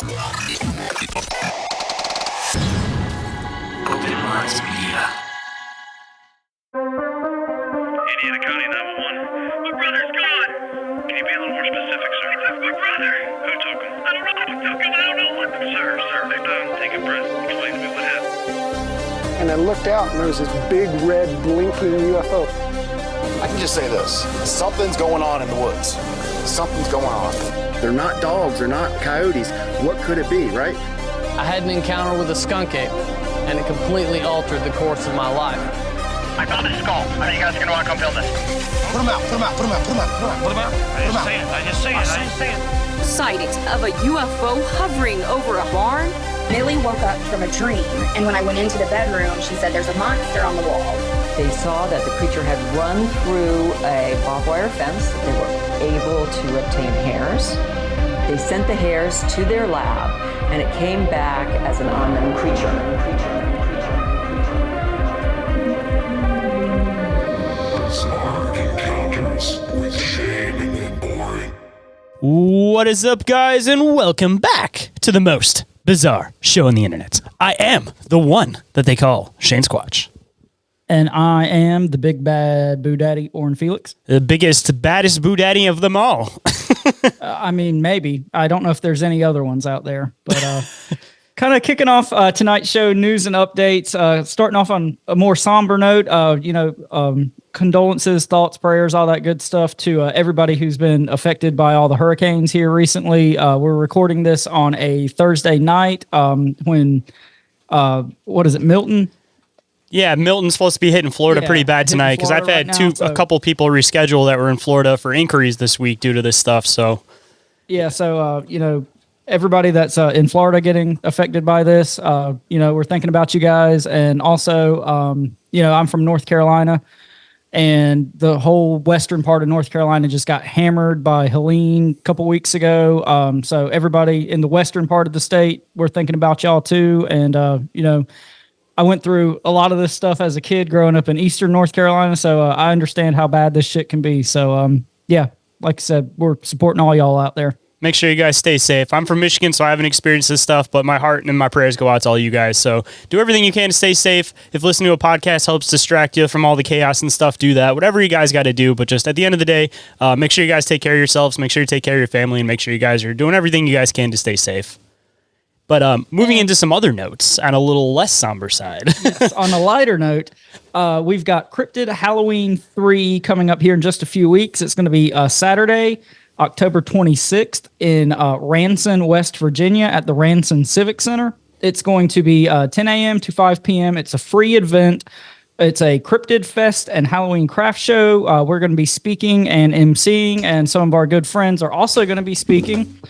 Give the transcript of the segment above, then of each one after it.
Indiana County 911. My brother's gone. Can you be a little more specific, sir? He took my brother. Who took him? I don't know who took him. I don't know what. Sir, they've done. Take a breath. Explain to me what happened. And I looked out and there was this big red blinking UFO. I can just say this. Something's going on in the woods. Something's going on. They're not dogs, they're not coyotes. What could it be, right? I had an encounter with a skunk ape, and it completely altered the course of my life. I found a skull. I think you guys are going to want to come film this. Put him out, put him out, put him out, put him out, put him out. Put him out. I just see it. Sightings of a UFO hovering over a barn. Millie woke up from a dream, and when I went into the bedroom, she said there's a monster on the wall. They saw that the creature had run through a barbed wire fence. They were able to obtain hairs. They sent the hairs to their lab, and it came back as an unknown creature. With Shayn Orin. What is up, guys, and welcome back to the most bizarre show on the internet. I am the one that they call Shane Squatch. And I am the big bad Boo Daddy, Orin Felix. The biggest, baddest Boo Daddy of them all. I mean, maybe. I don't know if there's any other ones out there. But kind of kicking off tonight's show, news and updates. Starting off on a more somber note, condolences, thoughts, prayers, all that good stuff to everybody who's been affected by all the hurricanes here recently. We're recording this on a Thursday night when, what is it, Milton? Yeah, Milton's supposed to be hitting Florida pretty bad tonight because I've had a couple people reschedule that were in Florida for inquiries this week due to this stuff. So, yeah, so, everybody that's in Florida getting affected by this, we're thinking about you guys. And also, I'm from North Carolina. And the whole western part of North Carolina just got hammered by Helene a couple weeks ago. So everybody in the western part of the state, we're thinking about y'all too. And, I went through a lot of this stuff as a kid growing up in eastern North Carolina. So I understand how bad this shit can be. So, like I said, we're supporting all y'all out there. Make sure you guys stay safe. I'm from Michigan, so I haven't experienced this stuff, but my heart and my prayers go out to all you guys. So do everything you can to stay safe. If listening to a podcast helps distract you from all the chaos and stuff, do that. Whatever you guys got to do. But just at the end of the day, make sure you guys take care of yourselves. Make sure you take care of your family, and make sure you guys are doing everything you guys can to stay safe. But moving into some other notes on a little less somber side. Yes, on a lighter note, we've got Cryptid Halloween 3 coming up here in just a few weeks. It's going to be Saturday, October 26th in Ranson, West Virginia at the Ranson Civic Center. It's going to be 10 a.m. to 5 p.m. It's a free event. It's a Cryptid Fest and Halloween craft show. We're going to be speaking and emceeing, and some of our good friends are also going to be speaking.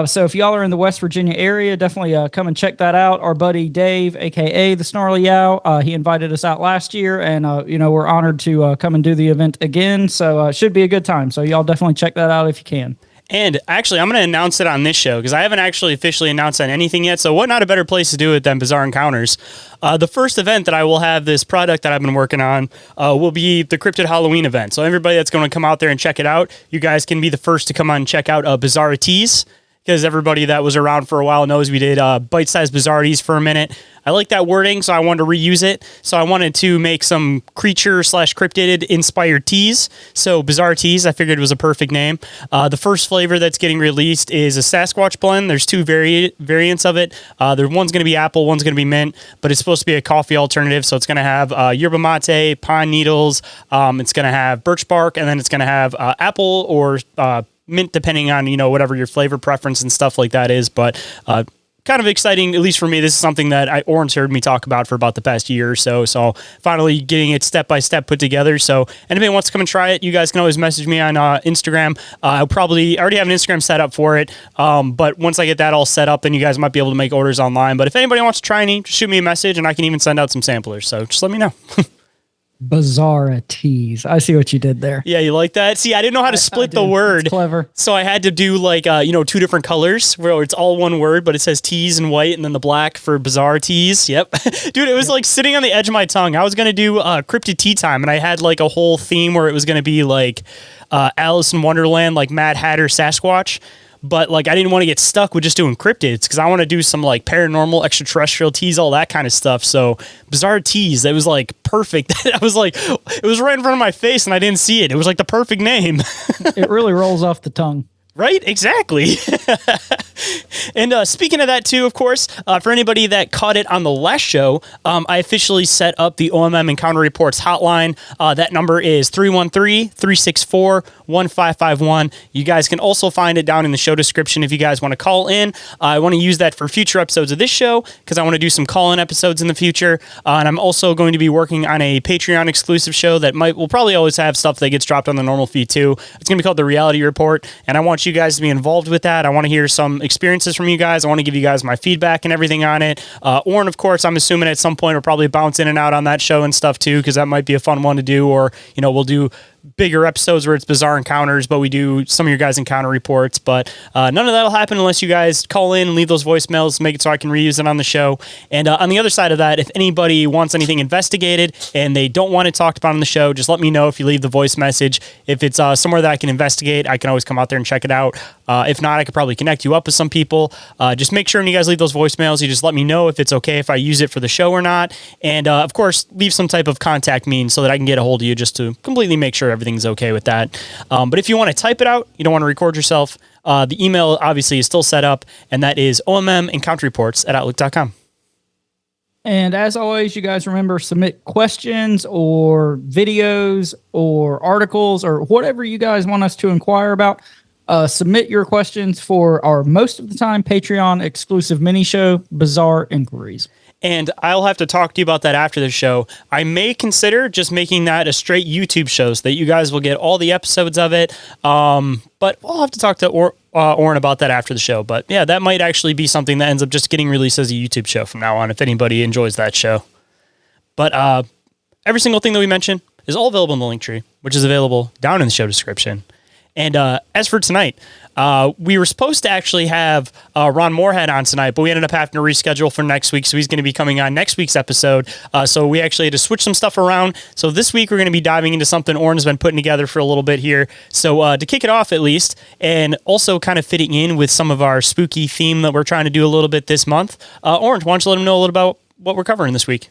So if y'all are in the West Virginia area, definitely come and check that out. Our buddy Dave, a.k.a. the Snarly Yow, he invited us out last year, and, we're honored to come and do the event again. So it should be a good time. So y'all definitely check that out if you can. And actually, I'm going to announce it on this show because I haven't actually officially announced on anything yet. So what not a better place to do it than Bizarre Encounters. The first event that I will have this product that I've been working on will be the Cryptid Halloween event. So everybody that's going to come out there and check it out, you guys can be the first to come on and check out Bizarre Tees. Because everybody that was around for a while knows we did bite-sized bizarrities for a minute. I like that wording, so I wanted to reuse it. So I wanted to make some creature/cryptid-inspired teas. So Bizarre Teas, I figured it was a perfect name. The first flavor that's getting released is a Sasquatch blend. There's two variants of it. One's going to be apple, one's going to be mint, but it's supposed to be a coffee alternative. So it's going to have yerba mate, pine needles. It's going to have birch bark, and then it's going to have apple or mint, depending on, whatever your flavor preference and stuff like that is. But kind of exciting, at least for me. This is something that Orin's heard me talk about for about the past year or so. So finally getting it step by step put together. So anybody wants to come and try it, you guys can always message me on Instagram. I already have an Instagram set up for it. But once I get that all set up, then you guys might be able to make orders online. But if anybody wants to try any, just shoot me a message and I can even send out some samplers. So just let me know. Bizarre tease. I see what you did there. Yeah, you like that? See, I didn't know how to split the word. It's clever. So I had to do two different colors where it's all one word, but it says tease in white and then the black for bizarre tease. Yep. Dude, it was like sitting on the edge of my tongue. I was going to do Cryptid Tea Time, and I had like a whole theme where it was going to be like Alice in Wonderland, like Mad Hatter Sasquatch. but like I didn't want to get stuck with just doing cryptids because I want to do some like paranormal, extraterrestrial teas, all that kind of stuff. So bizarre teas, that was like perfect. I was like, it was right in front of my face and I didn't see it. It was like the perfect name. It really rolls off the tongue. Right? Exactly. And speaking of that too, of course, for anybody that caught it on the last show, I officially set up the OMM Encounter Reports hotline. That number is 313-364-1551. You guys can also find it down in the show description if you guys want to call in. I want to use that for future episodes of this show because I want to do some call-in episodes in the future. And I'm also going to be working on a Patreon exclusive show that will probably always have stuff that gets dropped on the normal feed too. It's going to be called The Reality Report, and I want you guys to be involved with that. I want to hear some experiences from you guys. I want to give you guys my feedback and everything on it. Orin, of course, I'm assuming at some point we'll probably bounce in and out on that show and stuff too, because that might be a fun one to do. Or, we'll do bigger episodes where it's bizarre encounters, but we do some of your guys' encounter reports. But none of that'll happen unless you guys call in and leave those voicemails, make it so I can reuse it on the show. And on the other side of that, if anybody wants anything investigated and they don't want it talked about on the show, just let me know if you leave the voice message. If it's somewhere that I can investigate, I can always come out there and check it out. If not, I could probably connect you up with some people. Just make sure when you guys leave those voicemails, you just let me know if it's okay if I use it for the show or not. And of course, leave some type of contact means so that I can get a hold of you just to completely make sure everything's okay with that. But if you want to type it out, you don't want to record yourself, the email obviously is still set up, and that is ommencounterreports@outlook.com. And as always, you guys remember, submit questions or videos or articles or whatever you guys want us to inquire about. Submit your questions for our most of the time Patreon exclusive mini show, Bizarre Inquiries. And I'll have to talk to you about that after the show. I may consider just making that a straight YouTube show so that you guys will get all the episodes of it. But I'll have to talk to Orin about that after the show. But yeah, that might actually be something that ends up just getting released as a YouTube show from now on if anybody enjoys that show. But every single thing that we mention is all available in the link tree, which is available down in the show description. And as for tonight, we were supposed to actually have Ron Moorhead on tonight, but we ended up having to reschedule for next week, so he's going to be coming on next week's episode. So we actually had to switch some stuff around. So this week we're going to be diving into something Orin's been putting together for a little bit here. So to kick it off at least, and also kind of fitting in with some of our spooky theme that we're trying to do a little bit this month, Orin, why don't you let them know a little about what we're covering this week?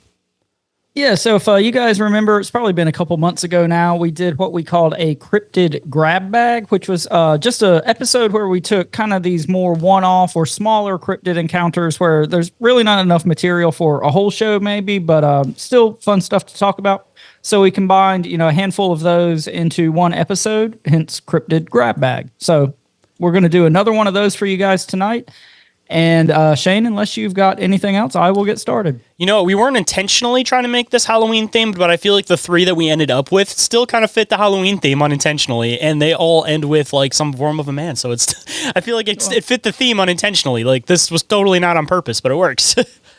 Yeah, so if you guys remember, it's probably been a couple months ago now, we did what we called a Cryptid Grab Bag, which was just an episode where we took kind of these more one-off or smaller cryptid encounters where there's really not enough material for a whole show maybe, but still fun stuff to talk about. So we combined, a handful of those into one episode, hence Cryptid Grab Bag. So we're going to do another one of those for you guys tonight. And Shayn, unless you've got anything else, I will get started. We weren't intentionally trying to make this Halloween themed, but I feel like the three that we ended up with still kind of fit the Halloween theme unintentionally, and they all end with like some form of a man. So I feel like it fit the theme unintentionally. Like this was totally not on purpose, but it works.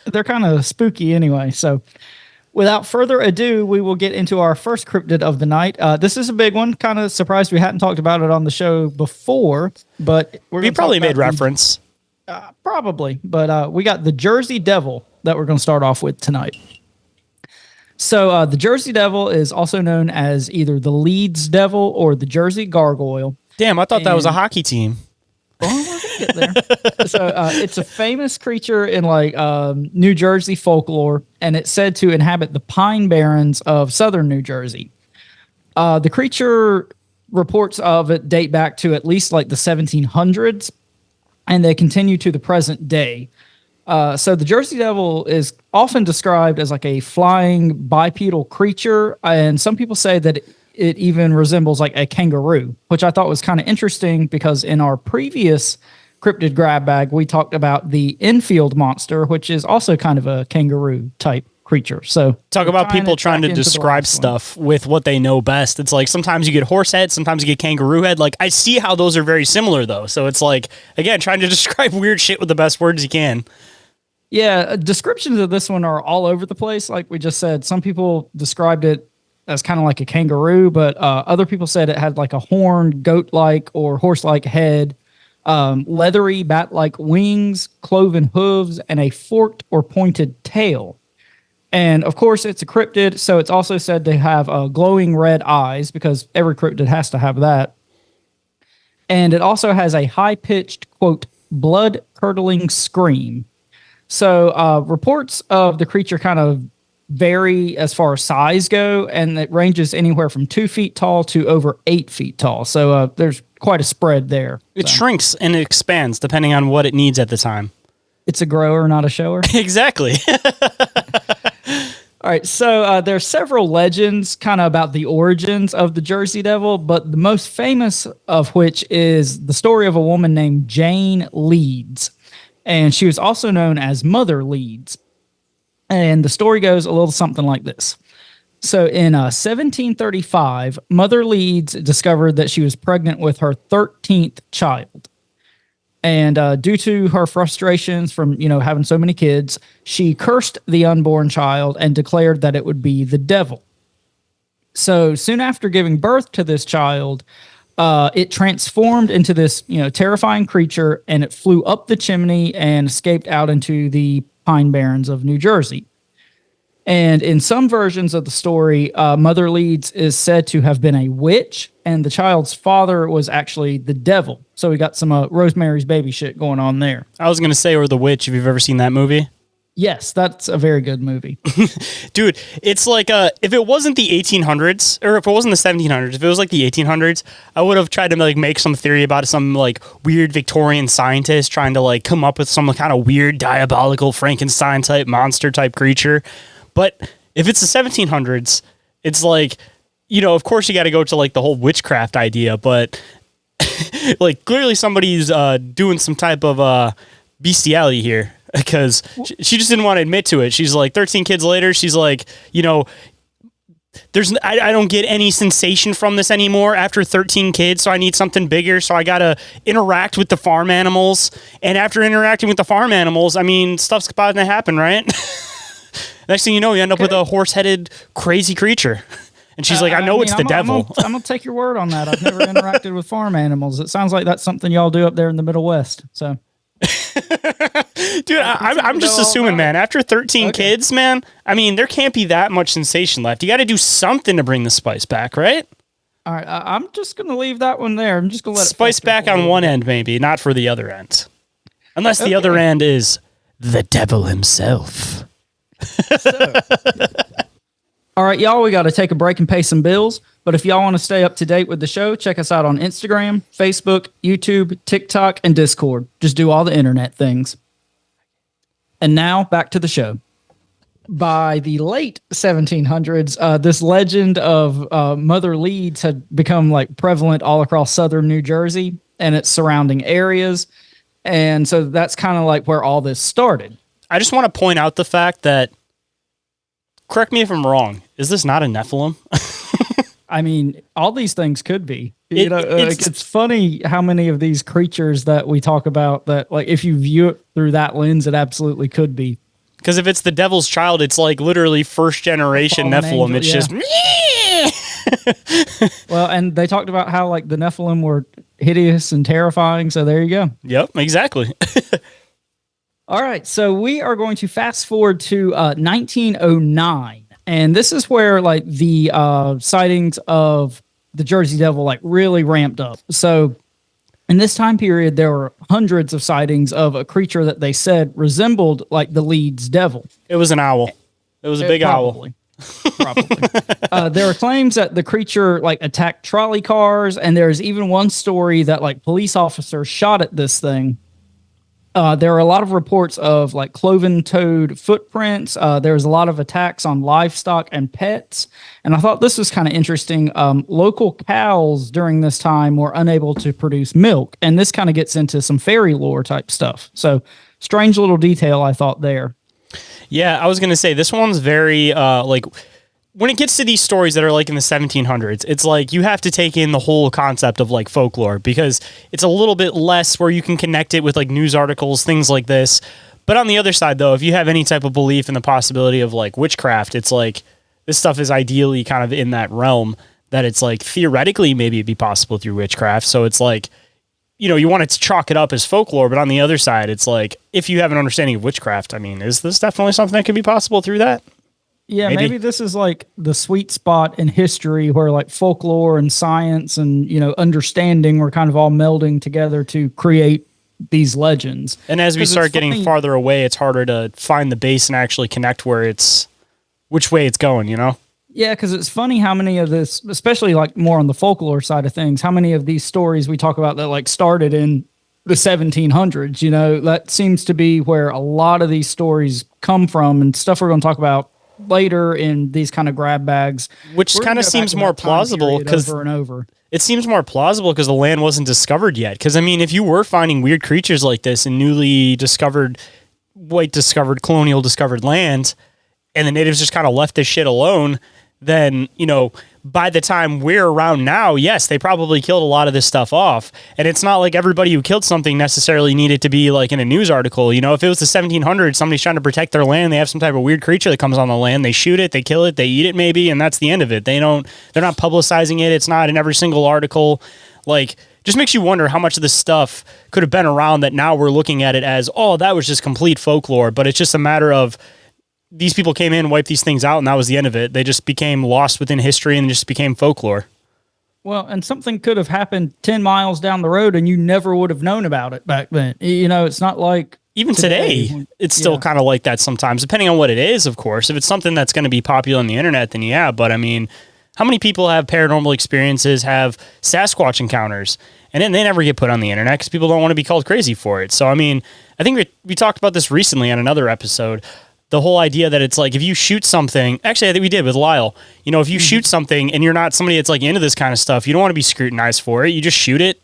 They're kind of spooky anyway. So without further ado, we will get into our first cryptid of the night. This is a big one. Kind of surprised we hadn't talked about it on the show before, but we probably made reference. Probably, but we got the Jersey Devil that we're going to start off with tonight. So the Jersey Devil is also known as either the Leeds Devil or the Jersey Gargoyle. Damn, I thought that was a hockey team. Well, we're going to get there. So it's a famous creature in New Jersey folklore, and it's said to inhabit the Pine Barrens of southern New Jersey. The creature reports of it date back to at least the 1700s. And they continue to the present day. So the Jersey Devil is often described as a flying bipedal creature. And some people say that it even resembles a kangaroo, which I thought was kind of interesting because in our previous Cryptid Grab Bag, we talked about the Enfield monster, which is also kind of a kangaroo type creature. So talk about people trying to describe stuff with what they know best. It's sometimes you get horse head, sometimes you get kangaroo head. I see how those are very similar though. So it's again, trying to describe weird shit with the best words you can. Yeah. Descriptions of this one are all over the place. Like we just said, some people described it as kind of like a kangaroo, but other people said it had a horned goat-like or horse-like head, leathery bat-like wings, cloven hooves, and a forked or pointed tail. And of course, it's a cryptid, so it's also said to have glowing red eyes because every cryptid has to have that. And it also has a high-pitched, quote, blood-curdling scream. So reports of the creature kind of vary as far as size go, and it ranges anywhere from 2 feet tall to over 8 feet tall. So there's quite a spread there. It shrinks and it expands depending on what it needs at the time. It's a grower, not a shower. Exactly. All right, so there's several legends kind of about the origins of the Jersey Devil, but the most famous of which is the story of a woman named Jane Leeds. And she was also known as Mother Leeds. And the story goes a little something like this. So in 1735, Mother Leeds discovered that she was pregnant with her 13th child. And due to her frustrations from, having so many kids, she cursed the unborn child and declared that it would be the devil. So soon after giving birth to this child, it transformed into this, terrifying creature, and it flew up the chimney and escaped out into the Pine Barrens of New Jersey. And in some versions of the story, Mother Leeds is said to have been a witch, and the child's father was actually the devil. So we got some Rosemary's Baby shit going on there. I was going to say, or The Witch, if you've ever seen that movie. Yes, that's a very good movie. Dude, it's like, if it wasn't the 1800s, or if it wasn't the 1700s, if it was like the 1800s, I would have tried to make some theory about it, some weird Victorian scientist trying to come up with some kind of weird diabolical Frankenstein type monster type creature. But if it's the 1700s, it's of course you got to go to the whole witchcraft idea, but clearly somebody's doing some type of bestiality here, because she just didn't want to admit to it. She's 13 kids later, she's I don't get any sensation from this anymore after 13 kids, so I need something bigger, so I got to interact with the farm animals. And after interacting with the farm animals, stuff's about to happen, right? Next thing you know, you end up with a horse-headed, crazy creature. And she's I know it's the devil. I'm going to take your word on that. I've never interacted with farm animals. It sounds like that's something y'all do up there in the Middle West. So, dude, I'm just assuming, man, after 13 kids, man, there can't be that much sensation left. You got to do something to bring the spice back, right? All right, I'm just going to leave that one there. I'm just going to let spice back on one end, maybe, not for the other end. Unless the other end is the devil himself. All right, y'all, we got to take a break and pay some bills. But if y'all want to stay up to date with the show, check us out on Instagram, Facebook, YouTube, TikTok, and Discord. Just do all the internet things. And now back to the show. By the late 1700s, this legend of Mother Leeds had become prevalent all across southern New Jersey and its surrounding areas. And so that's kind of where all this started. I just want to point out the fact that, correct me if I'm wrong, is this not a Nephilim? All these things could be. It's funny how many of these creatures that we talk about that, if you view it through that lens, it absolutely could be. Because if it's the devil's child, it's literally first generation Nephilim. Angel, it's just... Well, and they talked about how the Nephilim were hideous and terrifying, so there you go. Yep, exactly. All right, so we are going to fast forward to 1909, and this is where the sightings of the Jersey Devil really ramped up. So in this time period, there were hundreds of sightings of a creature that they said resembled the Leeds Devil. It was an owl. It was a big owl. Probably. There are claims that the creature attacked trolley cars, and there's even one story that police officers shot at this thing. There are a lot of reports of cloven-toed footprints. There's a lot of attacks on livestock and pets. And I thought this was kind of interesting. Local cows during this time were unable to produce milk. And this kind of gets into some fairy lore type stuff. So strange little detail I thought there. Yeah, I was going to say this one's very when it gets to these stories that are in the 1700s, it's you have to take in the whole concept of folklore, because it's a little bit less where you can connect it with news articles, things like this. But on the other side, though, if you have any type of belief in the possibility of witchcraft, it's this stuff is ideally kind of in that realm that it's theoretically maybe it'd be possible through witchcraft. So it's you want to chalk it up as folklore, but on the other side, it's if you have an understanding of witchcraft, is this definitely something that could be possible through that? Yeah, maybe this is like the sweet spot in history where like folklore and science and, understanding were kind of all melding together to create these legends. And as we start getting farther away, it's harder to find the base and actually connect which way it's going, Yeah, because it's funny how many of this, especially like more on the folklore side of things, how many of these stories we talk about that like started in the 1700s, that seems to be where a lot of these stories come from and stuff we're going to talk about later in these kind of grab bags. Which kind of seems more plausible because over and over. It seems more plausible because the land wasn't discovered yet. Because, I mean, if you were finding weird creatures like this in newly discovered, colonial discovered land, and the natives just kind of left this shit alone, then, by the time we're around now, yes, they probably killed a lot of this stuff off. And it's not like everybody who killed something necessarily needed to be like in a news article. If it was the 1700s, somebody's trying to protect their land, they have some type of weird creature that comes on the land, they shoot it, they kill it, they eat it maybe, and that's the end of it. They're not publicizing it. It's not in every single article. Like, just makes you wonder how much of this stuff could have been around that now we're looking at it as, oh, that was just complete folklore. But it's just a matter of these people came in, wiped these things out, and that was the end of it. They just became lost within history and just became folklore. Well, and something could have happened 10 miles down the road and you never would have known about it back then. It's not like... Even today it's still kind of like that sometimes, depending on what it is, of course. If it's something that's going to be popular on the internet, then yeah. But, I mean, how many people have paranormal experiences, have Sasquatch encounters, and then they never get put on the internet because people don't want to be called crazy for it? So, I mean, I think we talked about this recently on another episode. The whole idea that it's like if you shoot something, actually I think we did with Lyle, if you shoot something and you're not somebody that's like into this kind of stuff, you don't want to be scrutinized for it. You just shoot it,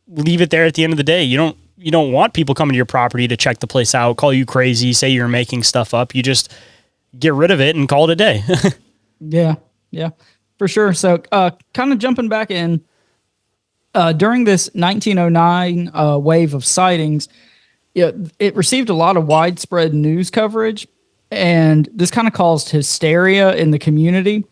leave it there at the end of the day. You don't want people coming to your property to check the place out, call you crazy, say you're making stuff up. You just get rid of it and call it a day. Yeah, for sure. So kind of jumping back in, during this 1909 wave of sightings, it received a lot of widespread news coverage. And this kind of caused hysteria in the community.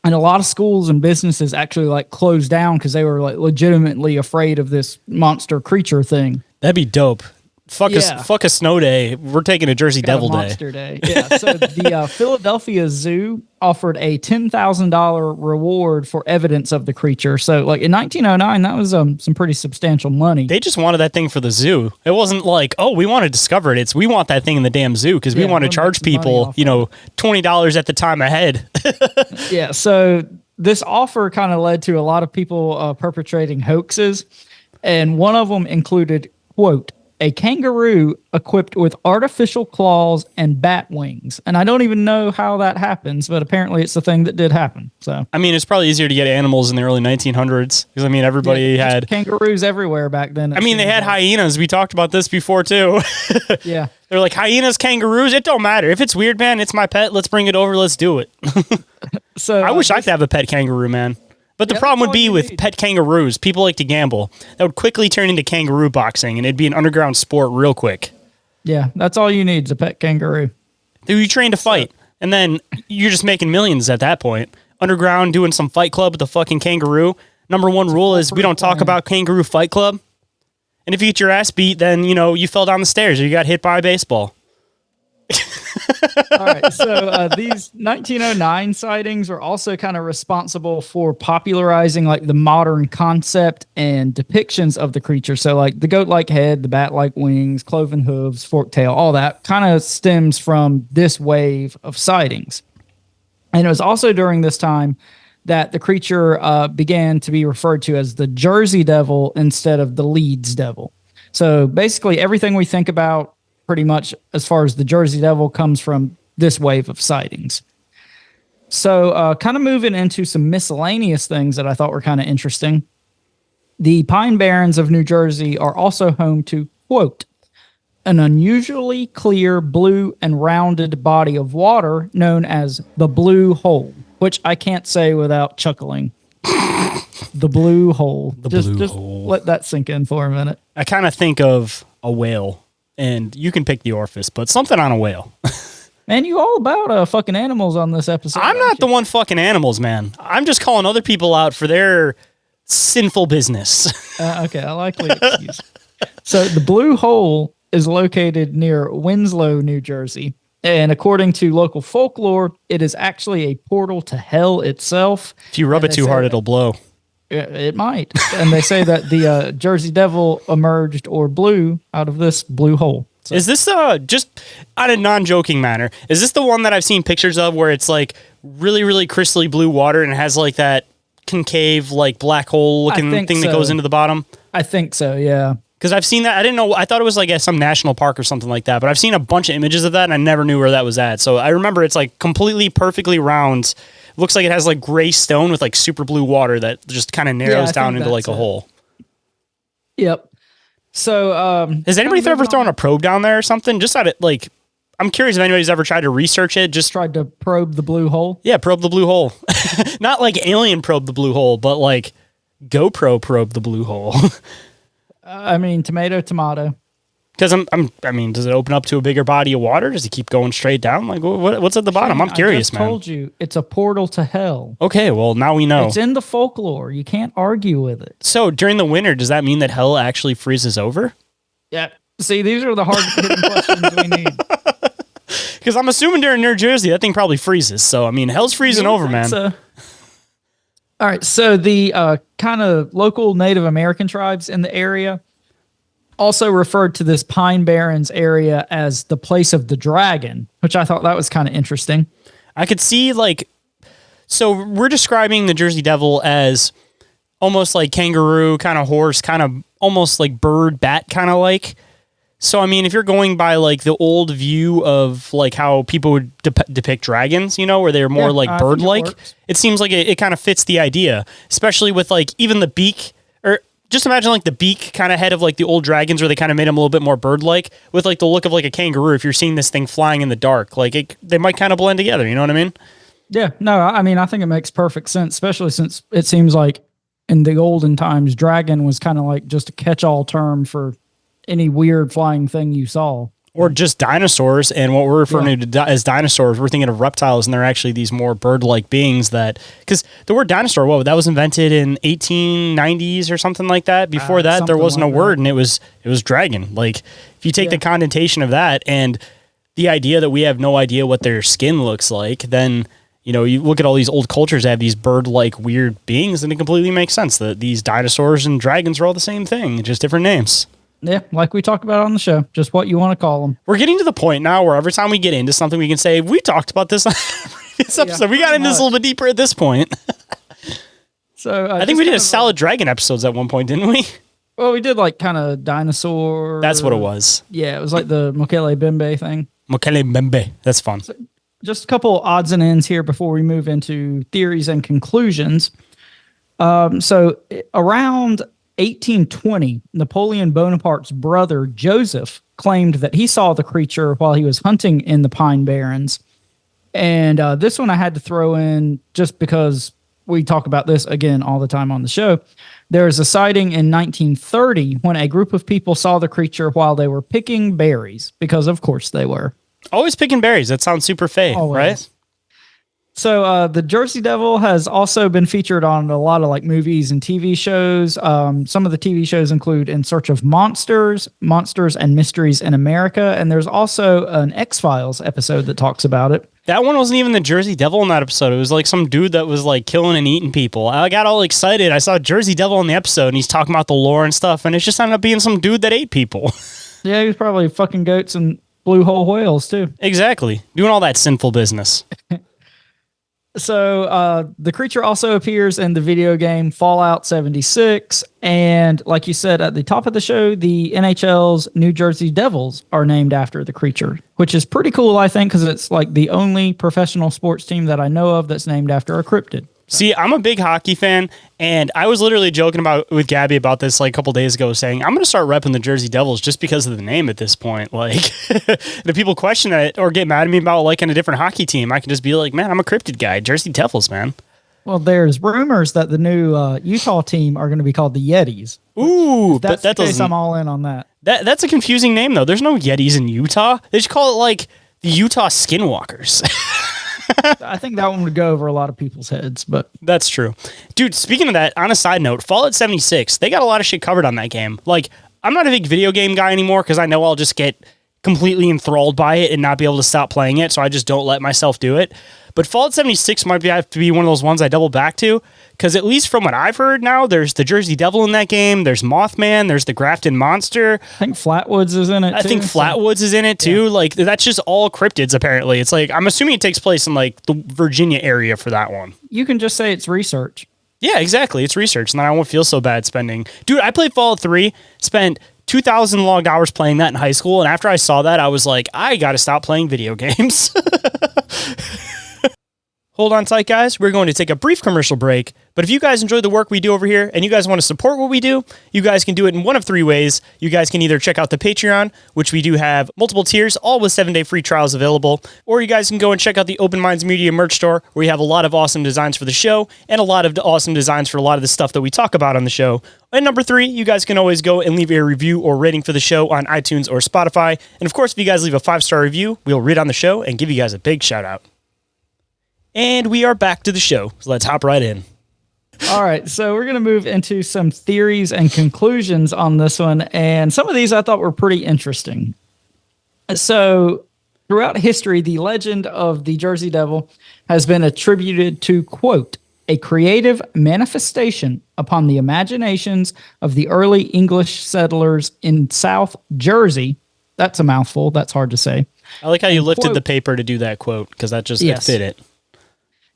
And a lot of schools and businesses actually like closed down because they were like legitimately afraid of this monster creature thing. That'd be dope. Fuck a snow day. We're taking a Jersey Devil day. Monster day. Yeah. So the Philadelphia Zoo offered a $10,000 reward for evidence of the creature. So like in 1909, that was some pretty substantial money. They just wanted that thing for the zoo. It wasn't like, oh, we want to discover it. It's we want that thing in the damn zoo because we want to charge people, $20 at the time ahead. Yeah. So this offer kind of led to a lot of people perpetrating hoaxes. And one of them included, quote, a kangaroo equipped with artificial claws and bat wings. And I don't even know how that happens, but apparently it's a thing that did happen. So, I mean, it's probably easier to get animals in the early 1900s because, I mean, everybody had kangaroos everywhere back then. I mean, they had hyenas. We talked about this before, too. Yeah. They're like, hyenas, kangaroos, it don't matter. If it's weird, man, it's my pet. Let's bring it over. Let's do it. So I wish I could have a pet kangaroo, man. But the problem would be with pet kangaroos, people like to gamble. That would quickly turn into kangaroo boxing, and it'd be an underground sport real quick. Yeah, that's all you need is a pet kangaroo. You train to fight, and then you're just making millions at that point. Underground, doing some fight club with the fucking kangaroo. Number one rule is we don't talk about kangaroo fight club. And if you get your ass beat, then, you fell down the stairs or you got hit by a baseball. All right, so these 1909 sightings are also kind of responsible for popularizing like the modern concept and depictions of the creature. So like the goat-like head, the bat-like wings, cloven hooves, forked tail, all that kind of stems from this wave of sightings. And it was also during this time that the creature began to be referred to as the Jersey Devil instead of the Leeds Devil. So basically everything we think about pretty much as far as the Jersey Devil comes from this wave of sightings. So kind of moving into some miscellaneous things that I thought were kind of interesting. The Pine Barrens of New Jersey are also home to, quote, an unusually clear blue and rounded body of water known as the Blue Hole, which I can't say without chuckling. The Blue Hole. Just let that sink in for a minute. I kind of think of a whale. And you can pick the orifice, but something on a whale. Man, you all about fucking animals on this episode. I'm not the one fucking animals, man. I'm just calling other people out for their sinful business. Okay, I like the excuse. So the Blue Hole is located near Winslow, New Jersey. And according to local folklore, it is actually a portal to hell itself. If you rub it too hard, it'll blow. It might. And they say that the Jersey Devil emerged or blew out of this blue hole. So. Is this just on a non-joking manner? Is this the one that I've seen pictures of where it's like really, really crystally blue water and it has like that concave, like black hole looking thing that goes into the bottom? I think so, yeah. Because I've seen that. I didn't know. I thought it was like at some national park or something like that. But I've seen a bunch of images of that and I never knew where that was at. So I remember it's like completely perfectly round. Looks like it has like gray stone with like super blue water that just kind of narrows down into like a hole. Yep. So, has anybody ever thrown a probe down there or something? Just out of like, I'm curious if anybody's ever tried to research it. Just tried to probe the blue hole. Yeah, probe the blue hole. Not like alien probe the blue hole, but like GoPro probe the blue hole. I mean, tomato. Because I mean, does it open up to a bigger body of water? Does it keep going straight down? Like, what's at the bottom? I'm curious, man. I told you, it's a portal to hell. Okay, well, now we know. It's in the folklore. You can't argue with it. So during the winter, does that mean that hell actually freezes over? Yeah. See, these are the hard-hitting questions we need. Because I'm assuming during New Jersey, that thing probably freezes. So, I mean, hell's freezing over, man. So. All right, so the kind of local Native American tribes in the area also referred to this Pine Barrens area as the place of the dragon, which I thought that was kind of interesting. I could see, like, so we're describing the Jersey Devil as almost like kangaroo, kind of horse, kind of almost like bird, bat kind of like. So, I mean, if you're going by like the old view of like how people would depict dragons, you know, where they're more like bird-like, it seems like it kind of fits the idea, especially with like even the beak, or just imagine like the beak kind of head of like the old dragons where they kind of made them a little bit more bird-like with like the look of like a kangaroo. If you're seeing this thing flying in the dark, like they might kind of blend together. You know what I mean? Yeah, no, I mean, I think it makes perfect sense, especially since it seems like in the olden times, dragon was kind of like just a catch-all term for any weird flying thing you saw. Or just dinosaurs, and what we're referring to as dinosaurs, we're thinking of reptiles, and they're actually these more bird-like beings that, because the word dinosaur, that was invented in 1890s or something like that. Before that, there wasn't like a word, and it was dragon. Like, if you take the connotation of that and the idea that we have no idea what their skin looks like, then, you know, you look at all these old cultures that have these bird-like weird beings, and it completely makes sense that these dinosaurs and dragons are all the same thing, just different names. Yeah, like we talked about on the show, just what you want to call them. We're getting to the point now where every time we get into something, we can say, we talked about this on the previous episode. We got into this a little bit deeper at this point. So I think we did a solid dragon episodes at one point, didn't we? Well, we did like kind of dinosaur. That's what it was. Yeah, it was like the Mokele Bembe thing. Mokele Bembe. That's fun. So just a couple odds and ends here before we move into theories and conclusions. So around 1820, Napoleon Bonaparte's brother, Joseph, claimed that he saw the creature while he was hunting in the Pine Barrens. And this one I had to throw in just because we talk about this again all the time on the show. There's a sighting in 1930 when a group of people saw the creature while they were picking berries, because of course they were. Always picking berries. That sounds super fey, right? So the Jersey Devil has also been featured on a lot of like movies and TV shows. Some of the TV shows include In Search of Monsters, Monsters and Mysteries in America, and there's also an X-Files episode that talks about it. That one wasn't even the Jersey Devil in that episode. It was like some dude that was like killing and eating people. I got all excited. I saw Jersey Devil in the episode, and he's talking about the lore and stuff, and it just ended up being some dude that ate people. Yeah, he was probably fucking goats and blue hole whales too. Exactly. Doing all that sinful business. So the creature also appears in the video game Fallout 76. And like you said at the top of the show, the NHL's New Jersey Devils are named after the creature, which is pretty cool, I think, because it's like the only professional sports team that I know of that's named after a cryptid. See, I'm a big hockey fan, and I was literally joking with Gabby about this like a couple days ago, saying I'm going to start repping the Jersey Devils just because of the name at this point. Like, if people question it or get mad at me about liking a different hockey team, I can just be like, man, I'm a cryptid guy. Jersey Devils, man. Well, there's rumors that the new Utah team are going to be called the Yetis. Ooh, but that doesn't. I'm all in on that. That's a confusing name, though. There's no Yetis in Utah. They should call it like the Utah Skinwalkers. I think that one would go over a lot of people's heads, but that's true. Dude, speaking of that, on a side note, Fallout 76, they got a lot of shit covered on that game. Like, I'm not a big video game guy anymore because I know I'll just get completely enthralled by it and not be able to stop playing it, so I just don't let myself do it. But Fallout 76 might have to be one of those ones I double back to, because at least from what I've heard now, there's the Jersey Devil in that game, there's Mothman, there's the Grafton Monster. I think Flatwoods is in it, I think Flatwoods is in it, too. Yeah. Like, that's just all cryptids, apparently. It's like, I'm assuming it takes place in, like, the Virginia area for that one. You can just say it's research. Yeah, exactly. It's research, and then I won't feel so bad spending... Dude, I played Fallout 3, spent 2,000 logged hours playing that in high school, and after I saw that, I was like, I gotta stop playing video games. Hold on tight, guys. We're going to take a brief commercial break, but if you guys enjoy the work we do over here and you guys want to support what we do, you guys can do it in one of three ways. You guys can either check out the Patreon, which we do have multiple tiers, all with 7-day free trials available, or you guys can go and check out the Open Minds Media merch store, where we have a lot of awesome designs for the show and a lot of awesome designs for a lot of the stuff that we talk about on the show. And number 3, you guys can always go and leave a review or rating for the show on iTunes or Spotify. And of course, if you guys leave a 5-star review, we'll read on the show and give you guys a big shout out. And we are back to the show, so let's hop right in. All right, so we're going to move into some theories and conclusions on this one, and some of these I thought were pretty interesting. So, throughout history, the legend of the Jersey Devil has been attributed to, quote, a creative manifestation upon the imaginations of the early English settlers in South Jersey. That's a mouthful, that's hard to say. I like how you lifted quote, the paper to do that quote, because that just it fit it.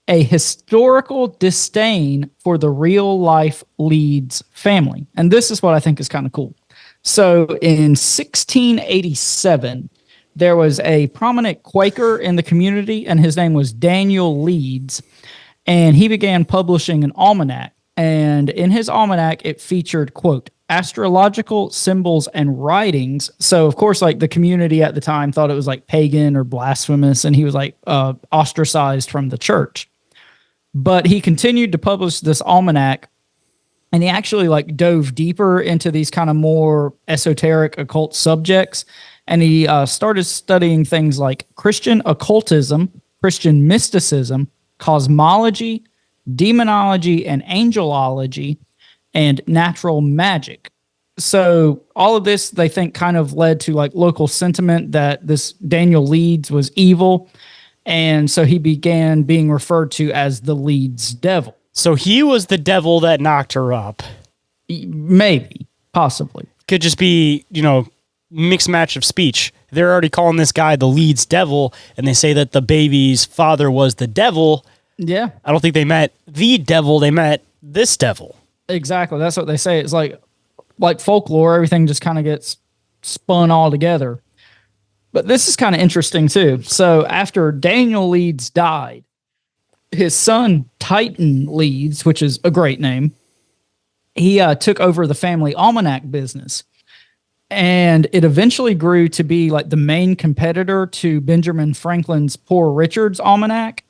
A historical disdain for the real-life Leeds family. And this is what I think is kind of cool. So in 1687, there was a prominent Quaker in the community, and his name was Daniel Leeds, and he began publishing an almanac. And in his almanac, it featured, quote, astrological symbols and writings. So, of course, like the community at the time thought it was like pagan or blasphemous, and he was like ostracized from the church. But he continued to publish this almanac, and he actually like dove deeper into these kind of more esoteric occult subjects. And he started studying things like Christian occultism, Christian mysticism, cosmology, demonology, and angelology, and natural magic. So all of this, they think, kind of led to like local sentiment that this Daniel Leeds was evil. And so he began being referred to as the Leeds Devil. So he was the devil that knocked her up. Maybe, possibly. Could just be, mixed match of speech. They're already calling this guy the Leeds Devil, and they say that the baby's father was the devil. Yeah. I don't think they met the devil, they met this devil. Exactly. That's what they say. It's like folklore, everything just kind of gets spun all together. But this is kind of interesting, too. So after Daniel Leeds died, his son, Titan Leeds, which is a great name, he took over the family almanac business. And it eventually grew to be like the main competitor to Benjamin Franklin's Poor Richard's Almanac.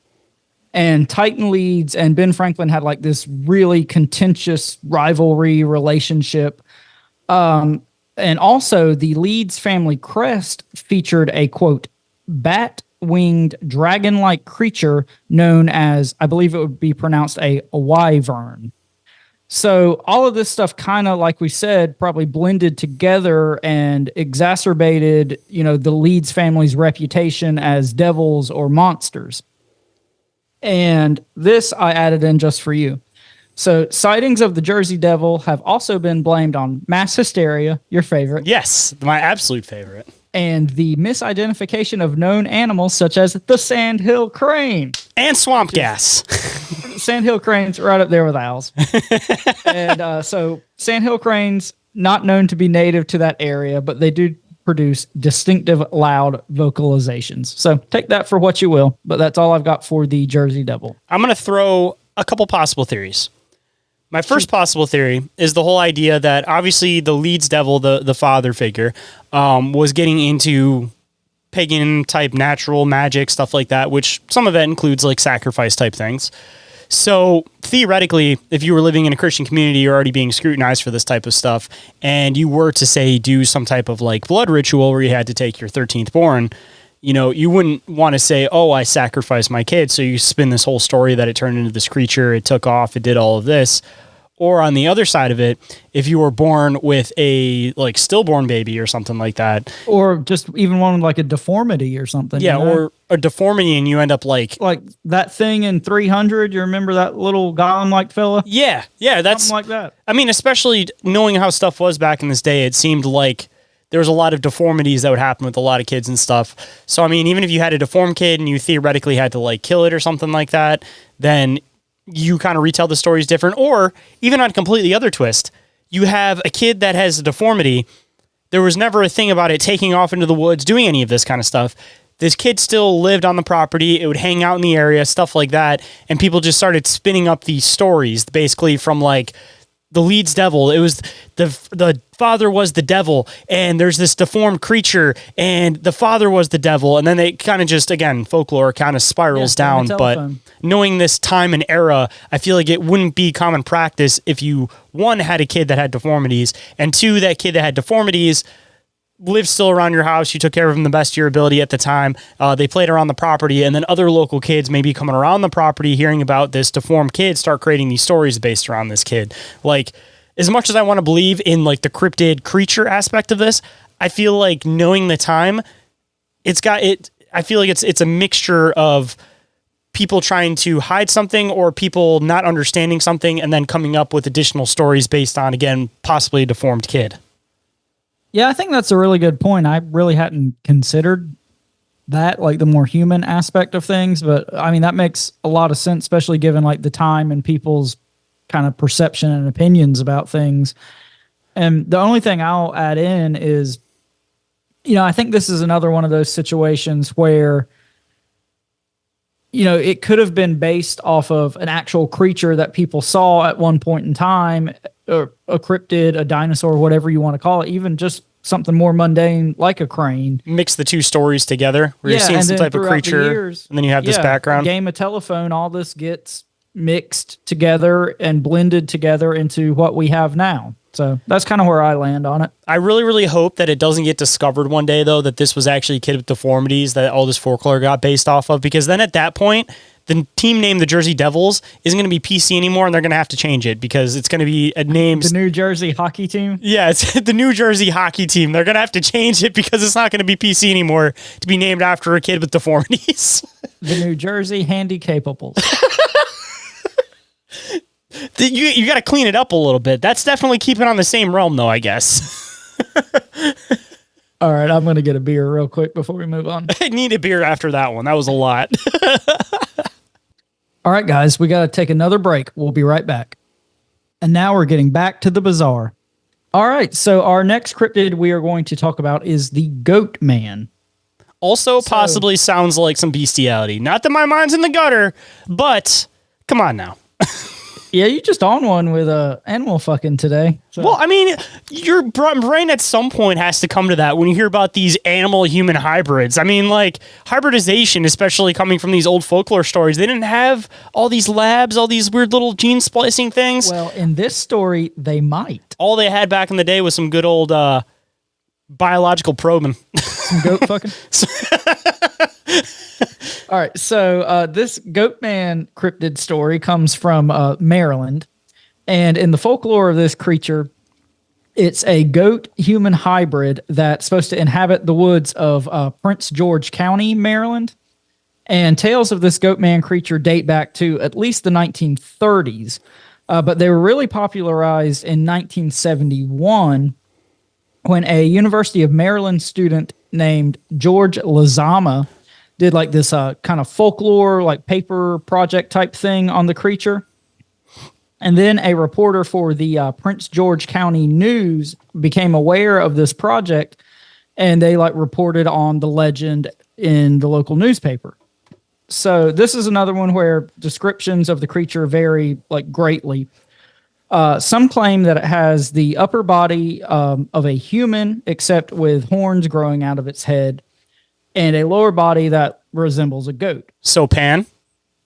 And Titan Leeds and Ben Franklin had like this really contentious rivalry relationship. And also, the Leeds family crest featured a, quote, bat-winged dragon-like creature known as, I believe it would be pronounced a wyvern. So all of this stuff kind of, like we said, probably blended together and exacerbated, the Leeds family's reputation as devils or monsters. And this I added in just for you. So sightings of the Jersey Devil have also been blamed on mass hysteria, your favorite. Yes, my absolute favorite. And the misidentification of known animals such as the sandhill crane. And swamp gas. Sandhill crane's right up there with owls. And so sandhill cranes, not known to be native to that area, but they do produce distinctive loud vocalizations. So take that for what you will, but that's all I've got for the Jersey Devil. I'm going to throw a couple possible theories. My first possible theory is the whole idea that obviously the Leeds Devil, the father figure, was getting into pagan type natural magic, stuff like that, which some of that includes like sacrifice type things. So theoretically, if you were living in a Christian community, you're already being scrutinized for this type of stuff, and you were to say do some type of like blood ritual where you had to take your 13th born, you wouldn't want to say, oh, I sacrificed my kid. So you spin this whole story that it turned into this creature, it took off, it did all of this. Or on the other side of it, if you were born with a like stillborn baby or something like that, or just even one with like a deformity or something. yeah, you know? or a deformity, and you end up like that thing in 300. You remember that little golem-like fella? Yeah, that's something like that. I mean, especially knowing how stuff was back in this day, it seemed like there was a lot of deformities that would happen with a lot of kids and stuff. So I mean, even if you had a deformed kid and you theoretically had to like kill it or something like that, then you kind of retell the stories different. Or even on a completely other twist, you have a kid that has a deformity. There was never a thing about it taking off into the woods, doing any of this kind of stuff. This kid still lived on the property. It would hang out in the area, stuff like that. And people just started spinning up these stories, basically from like the lead's devil. It was the father was the devil, and there's this deformed creature, and the father was the devil. And then they kind of just, again, folklore kind of spirals down. But knowing this time and era, I feel like it wouldn't be common practice if you, one, had a kid that had deformities, and two, that kid that had deformities lived still around your house. You took care of them the best of your ability at the time. They played around the property, and then other local kids maybe coming around the property, hearing about this deformed kid, start creating these stories based around this kid. Like, as much as I want to believe in like the cryptid creature aspect of this, I feel like knowing the time, I feel like it's a mixture of people trying to hide something or people not understanding something and then coming up with additional stories based on, again, possibly a deformed kid. Yeah, I think that's a really good point. I really hadn't considered that, like the more human aspect of things. But I mean, that makes a lot of sense, especially given like the time and people's kind of perception and opinions about things. And the only thing I'll add in is, I think this is another one of those situations where, it could have been based off of an actual creature that people saw at one point in time, or a cryptid, a dinosaur, whatever you want to call it, even just something more mundane like a crane. Mix the two stories together where you're seeing some type of creature, and then you have this background. Game of telephone, all this gets mixed together and blended together into what we have now. So that's kind of where I land on it. I really, really hope that it doesn't get discovered one day, though, that this was actually a kid with deformities that all this folklore got based off of, because then at that point, the team name, the Jersey Devils, isn't going to be PC anymore, and they're going to have to change it because it's going to be a name. The New Jersey hockey team? Yeah, it's the New Jersey hockey team. They're going to have to change it because it's not going to be PC anymore to be named after a kid with deformities. The New Jersey Handicapables. You got to clean it up a little bit. That's definitely keeping on the same realm, though, I guess. All right, I'm going to get a beer real quick before we move on. I need a beer after that one. That was a lot. All right, guys, we got to take another break. We'll be right back. And now we're getting back to the bazaar. All right, so our next cryptid we are going to talk about is the Goatman. Also possibly sounds like some bestiality. Not that my mind's in the gutter, but come on now. Yeah, you just on one with animal fucking today. So. Well, I mean, your brain at some point has to come to that when you hear about these animal-human hybrids. I mean, like, hybridization, especially coming from these old folklore stories, they didn't have all these labs, all these weird little gene splicing things. Well, in this story, they might. All they had back in the day was some good old biological probing. Some goat fucking? All right, so this Goatman cryptid story comes from Maryland, and in the folklore of this creature, it's a goat-human hybrid that's supposed to inhabit the woods of Prince George County, Maryland, and tales of this Goatman creature date back to at least the 1930s, but they were really popularized in 1971 when a University of Maryland student named George Lazama did like this kind of folklore, like paper project type thing on the creature. And then a reporter for the Prince George County News became aware of this project, and they like reported on the legend in the local newspaper. So this is another one where descriptions of the creature vary like greatly. Some claim that it has the upper body of a human, except with horns growing out of its head, and a lower body that resembles a goat. So Pan?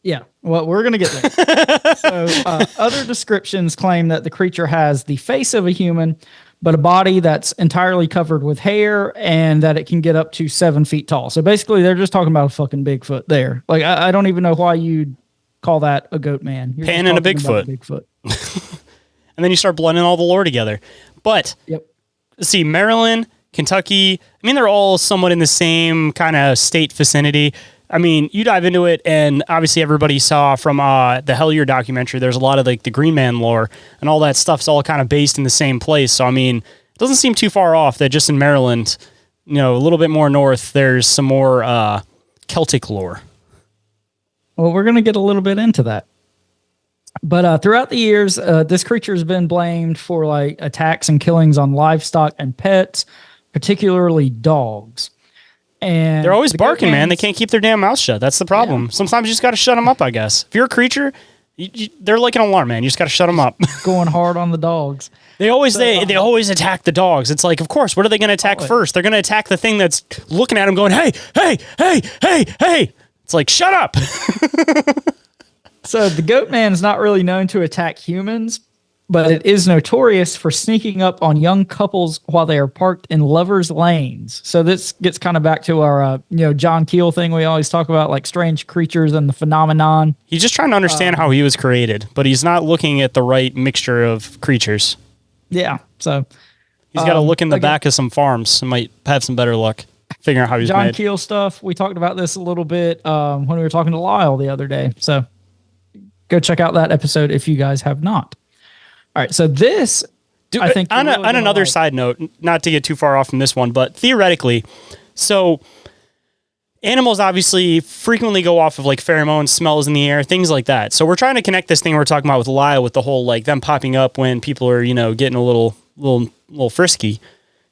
Yeah, well, we're going to get there. So other descriptions claim that the creature has the face of a human, but a body that's entirely covered with hair, and that it can get up to 7 feet tall. So basically, they're just talking about a fucking Bigfoot there. Like, I don't even know why you'd call that a goat man. Pan and a Bigfoot. and then you start blending all the lore together. But see, Maryland, Kentucky, I mean, they're all somewhat in the same kind of state vicinity. I mean, you dive into it, and obviously everybody saw from the Hellier documentary, there's a lot of like the Green Man lore, and all that stuff's all kind of based in the same place. So, I mean, it doesn't seem too far off that just in Maryland, you know, a little bit more north, there's some more Celtic lore. Well, we're going to get a little bit into that. But throughout the years, this creature has been blamed for like attacks and killings on livestock and pets, particularly dogs. And they're always barking, man. They can't keep their damn mouth shut. That's the problem. Yeah. Sometimes you just got to shut them up, I guess. If you're a creature, they're like an alarm, man. You just got to shut them up. Going hard on the dogs. They always attack the dogs. It's like, of course, what are they going to attack first? They're going to attack the thing that's looking at them going, hey, hey, hey, hey, hey. It's like, shut up. So the Goatman is not really known to attack humans, but it is notorious for sneaking up on young couples while they are parked in lovers' lanes. So this gets kind of back to our, John Keel thing we always talk about, like strange creatures and the phenomenon. He's just trying to understand how he was created, but he's not looking at the right mixture of creatures. Yeah, so he's got to look in the back of some farms and might have some better luck figuring out how he's John made. Keel stuff. We talked about this a little bit when we were talking to Lyle the other day. So go check out that episode if you guys have not. All right, so this, I think... On another side note, not to get too far off from this one, but theoretically, so animals obviously frequently go off of like pheromones, smells in the air, things like that. So we're trying to connect this thing we're talking about with Lyle with the whole like them popping up when people are, getting a little frisky.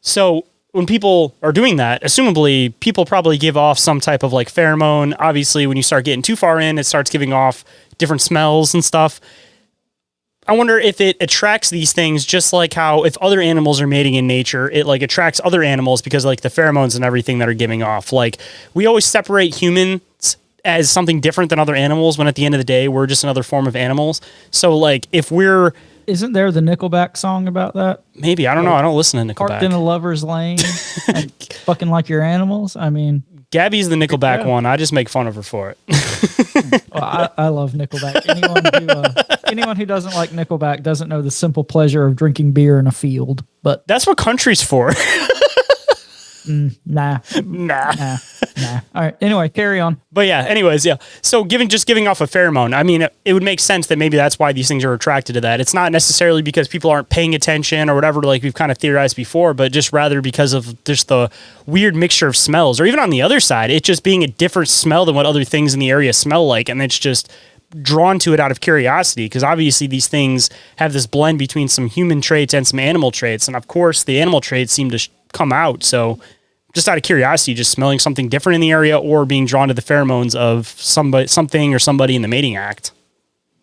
So when people are doing that, assumably people probably give off some type of like pheromone. Obviously, when you start getting too far in, it starts giving off different smells and stuff. I wonder if it attracts these things just like how if other animals are mating in nature, it like attracts other animals because like the pheromones and everything that are giving off. Like we always separate humans as something different than other animals when at the end of the day, we're just another form of animals. So like if we're... Isn't there the Nickelback song about that? Maybe. I don't know. I don't listen to Nickelback. Parked in a lover's lane and fucking like your animals. I mean... Gabby's the Nickelback one. I just make fun of her for it. Well, I love Nickelback. Anyone who doesn't like Nickelback doesn't know the simple pleasure of drinking beer in a field. But that's what country's for. Nah. All right. Anyway, carry on. But yeah. Anyways, yeah. So giving off a pheromone. I mean, it would make sense that maybe that's why these things are attracted to that. It's not necessarily because people aren't paying attention or whatever, like we've kind of theorized before, but just rather because of just the weird mixture of smells, or even on the other side, it just being a different smell than what other things in the area smell like, and it's just drawn to it out of curiosity because obviously these things have this blend between some human traits and some animal traits, and of course the animal traits seem to come out. So just out of curiosity, just smelling something different in the area or being drawn to the pheromones of something or somebody in the mating act.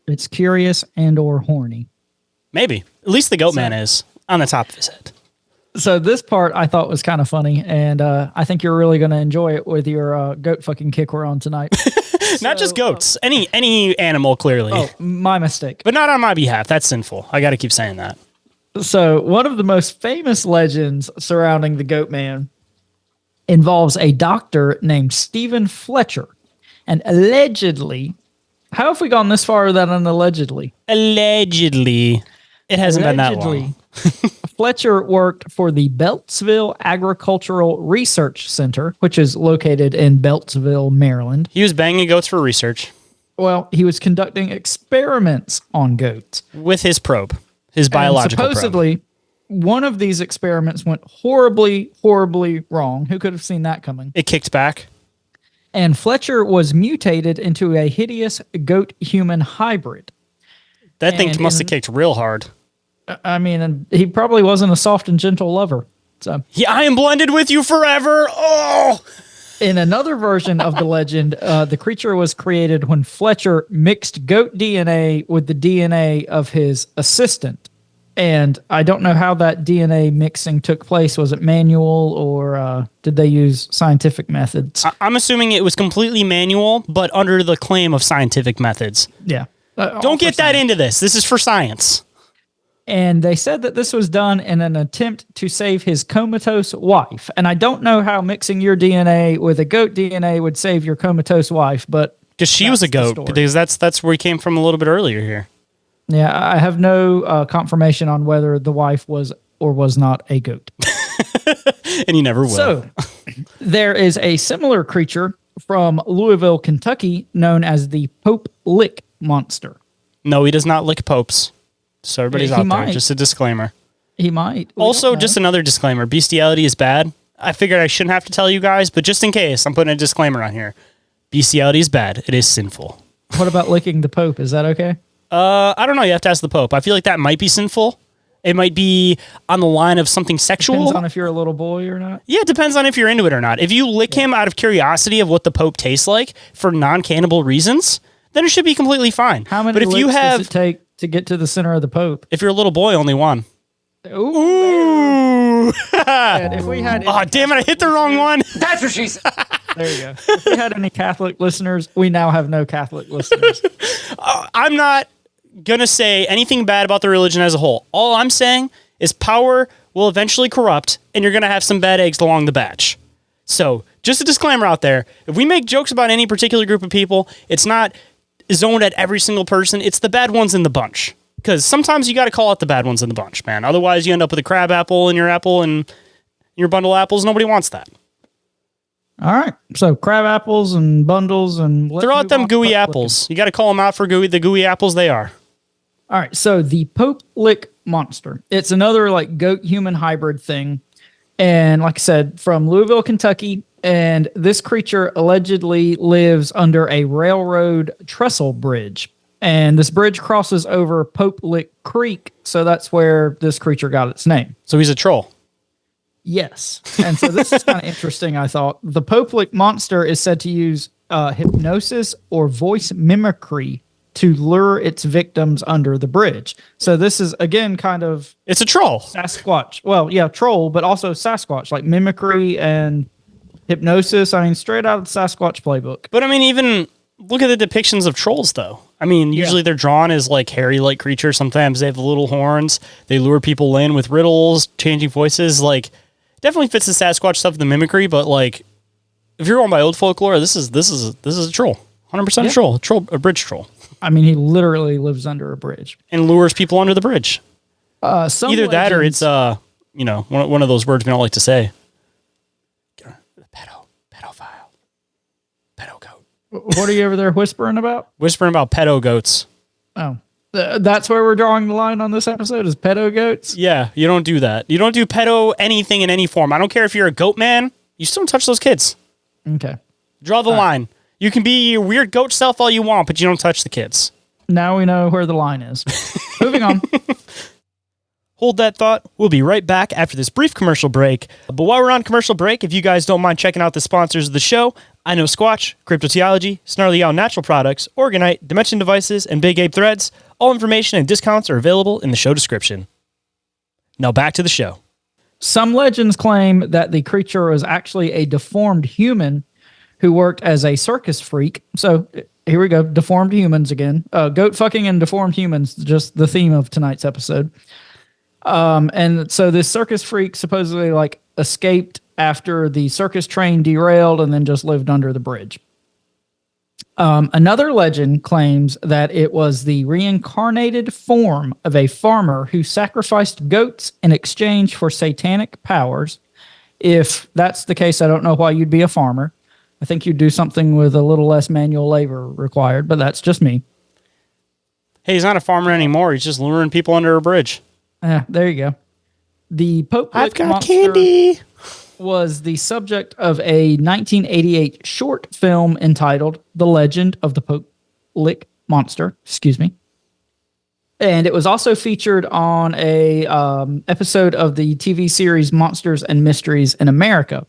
It's curious and or horny. Maybe. At least the Goatman is on the top of his head. So this part I thought was kind of funny, and I think you're really going to enjoy it with your goat fucking kick we're on tonight. Not just goats. Any animal, clearly. Oh, my mistake. But not on my behalf. That's sinful. I got to keep saying that. So one of the most famous legends surrounding the Goatman involves a doctor named Stephen Fletcher. And allegedly, how have we gone this far without an allegedly? Allegedly. It hasn't been that long. Fletcher worked for the Beltsville Agricultural Research Center, which is located in Beltsville, Maryland. He was banging goats for research. Well, he was conducting experiments on goats. With his probe, his biological probe. Supposedly, one of these experiments went horribly, horribly wrong. Who could have seen that coming? It kicked back. And Fletcher was mutated into a hideous goat-human hybrid. That thing must have kicked real hard. I mean, and he probably wasn't a soft and gentle lover. So yeah, I am blended with you forever. Oh! In another version of the legend, the creature was created when Fletcher mixed goat DNA with the DNA of his assistant. And I don't know how that DNA mixing took place. Was it manual or did they use scientific methods? I'm assuming it was completely manual, but under the claim of scientific methods. Yeah. Don't get that into this. This is for science. And they said that this was done in an attempt to save his comatose wife. And I don't know how mixing your DNA with a goat DNA would save your comatose wife, but because she was a goat, because that's where we came from a little bit earlier here. Yeah, I have no confirmation on whether the wife was or was not a goat. And you never will. So, there is a similar creature from Louisville, Kentucky, known as the Pope Lick monster. No, he does not lick popes. So everybody's out there. Just a disclaimer. He might. Also, just another disclaimer. Bestiality is bad. I figured I shouldn't have to tell you guys, but just in case, I'm putting a disclaimer on here. Bestiality is bad. It is sinful. What about licking the Pope? Is that okay? I don't know. You have to ask the Pope. I feel like that might be sinful. It might be on the line of something sexual. Depends on if you're a little boy or not. Yeah, it depends on if you're into it or not. If you lick him out of curiosity of what the Pope tastes like for non-cannibal reasons, then it should be completely fine. How many licks does it take to get to the center of the Pope? If you're a little boy, only one. Ooh. If we had damn it, I hit the wrong one. That's what she said. There you go. If we had any Catholic listeners, we now have no Catholic listeners. I'm not going to say anything bad about the religion as a whole. All I'm saying is power will eventually corrupt, and you're going to have some bad eggs along the batch. So, just a disclaimer out there. If we make jokes about any particular group of people, it's not zoned at every single person. It's the bad ones in the bunch. Because sometimes you got to call out the bad ones in the bunch, man. Otherwise, you end up with a crab apple in your apple and your bundle of apples. Nobody wants that. All right. So crab apples and bundles and throw out them gooey apples. You got to call them out for the gooey apples they are. All right. So the Pope Lick monster. It's another like goat human hybrid thing. And like I said, from Louisville, Kentucky. And this creature allegedly lives under a railroad trestle bridge. And this bridge crosses over Pope Lick Creek. So that's where this creature got its name. So he's a troll. Yes. And so this is kind of interesting, I thought. The Pope Lick monster is said to use hypnosis or voice mimicry to lure its victims under the bridge. So this is, again, kind of... It's a troll. Sasquatch. Well, yeah, troll, but also Sasquatch, like mimicry and hypnosis. I mean, straight out of the Sasquatch playbook. But I mean, even look at the depictions of trolls, though. I mean, usually they're drawn as like hairy-like creatures. Sometimes they have the little horns. They lure people in with riddles, changing voices. Like, definitely fits the Sasquatch stuff, the mimicry. But like, if you're going by old folklore, this is a troll, 100% a bridge troll. I mean, he literally lives under a bridge and lures people under the bridge. Either that or it's one of those words we don't like to say. What are you over there whispering about? Whispering about pedo goats. Oh, that's where we're drawing the line on this episode is pedo goats? Yeah, you don't do that. You don't do pedo anything in any form. I don't care if you're a goat man. You still don't touch those kids. Okay. Draw the line. You can be your weird goat self all you want, but you don't touch the kids. Now we know where the line is. Moving on. Hold that thought. We'll be right back after this brief commercial break. But while we're on commercial break, if you guys don't mind checking out the sponsors of the show, I Know Squatch, Cryptotheology, Snarly Natural Products, Oregon-ite, Dimension Devices, and Big Ape Threads. All information and discounts are available in the show description. Now back to the show. Some legends claim that the creature was actually a deformed human who worked as a circus freak. So here we go, deformed humans again. Goat fucking and deformed humans, just the theme of tonight's episode. And so this circus freak supposedly like escaped after the circus train derailed and then just lived under the bridge. Another legend claims that it was the reincarnated form of a farmer who sacrificed goats in exchange for satanic powers. If that's the case, I don't know why you'd be a farmer. I think you'd do something with a little less manual labor required, but that's just me. Hey, he's not a farmer anymore. He's just luring people under a bridge. There you go. The Pope I've got candy was the subject of a 1988 short film entitled The Legend of the Pope Lick Monster. Excuse me. And it was also featured on a episode of the TV series Monsters and Mysteries in America.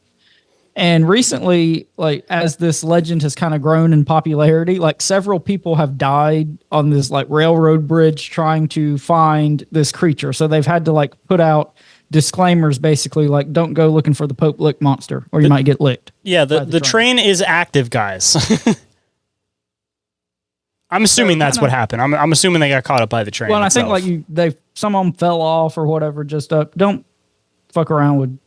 And recently, like as this legend has kind of grown in popularity, like several people have died on this like railroad bridge trying to find this creature. So they've had to like put out disclaimers, basically like don't go looking for the Pope Lick monster or you might get licked. Yeah, the train is active, guys. I'm assuming that's what happened. I'm assuming they got caught up by the train. Well, and I itself. think like some of them fell off or whatever. Just don't fuck around with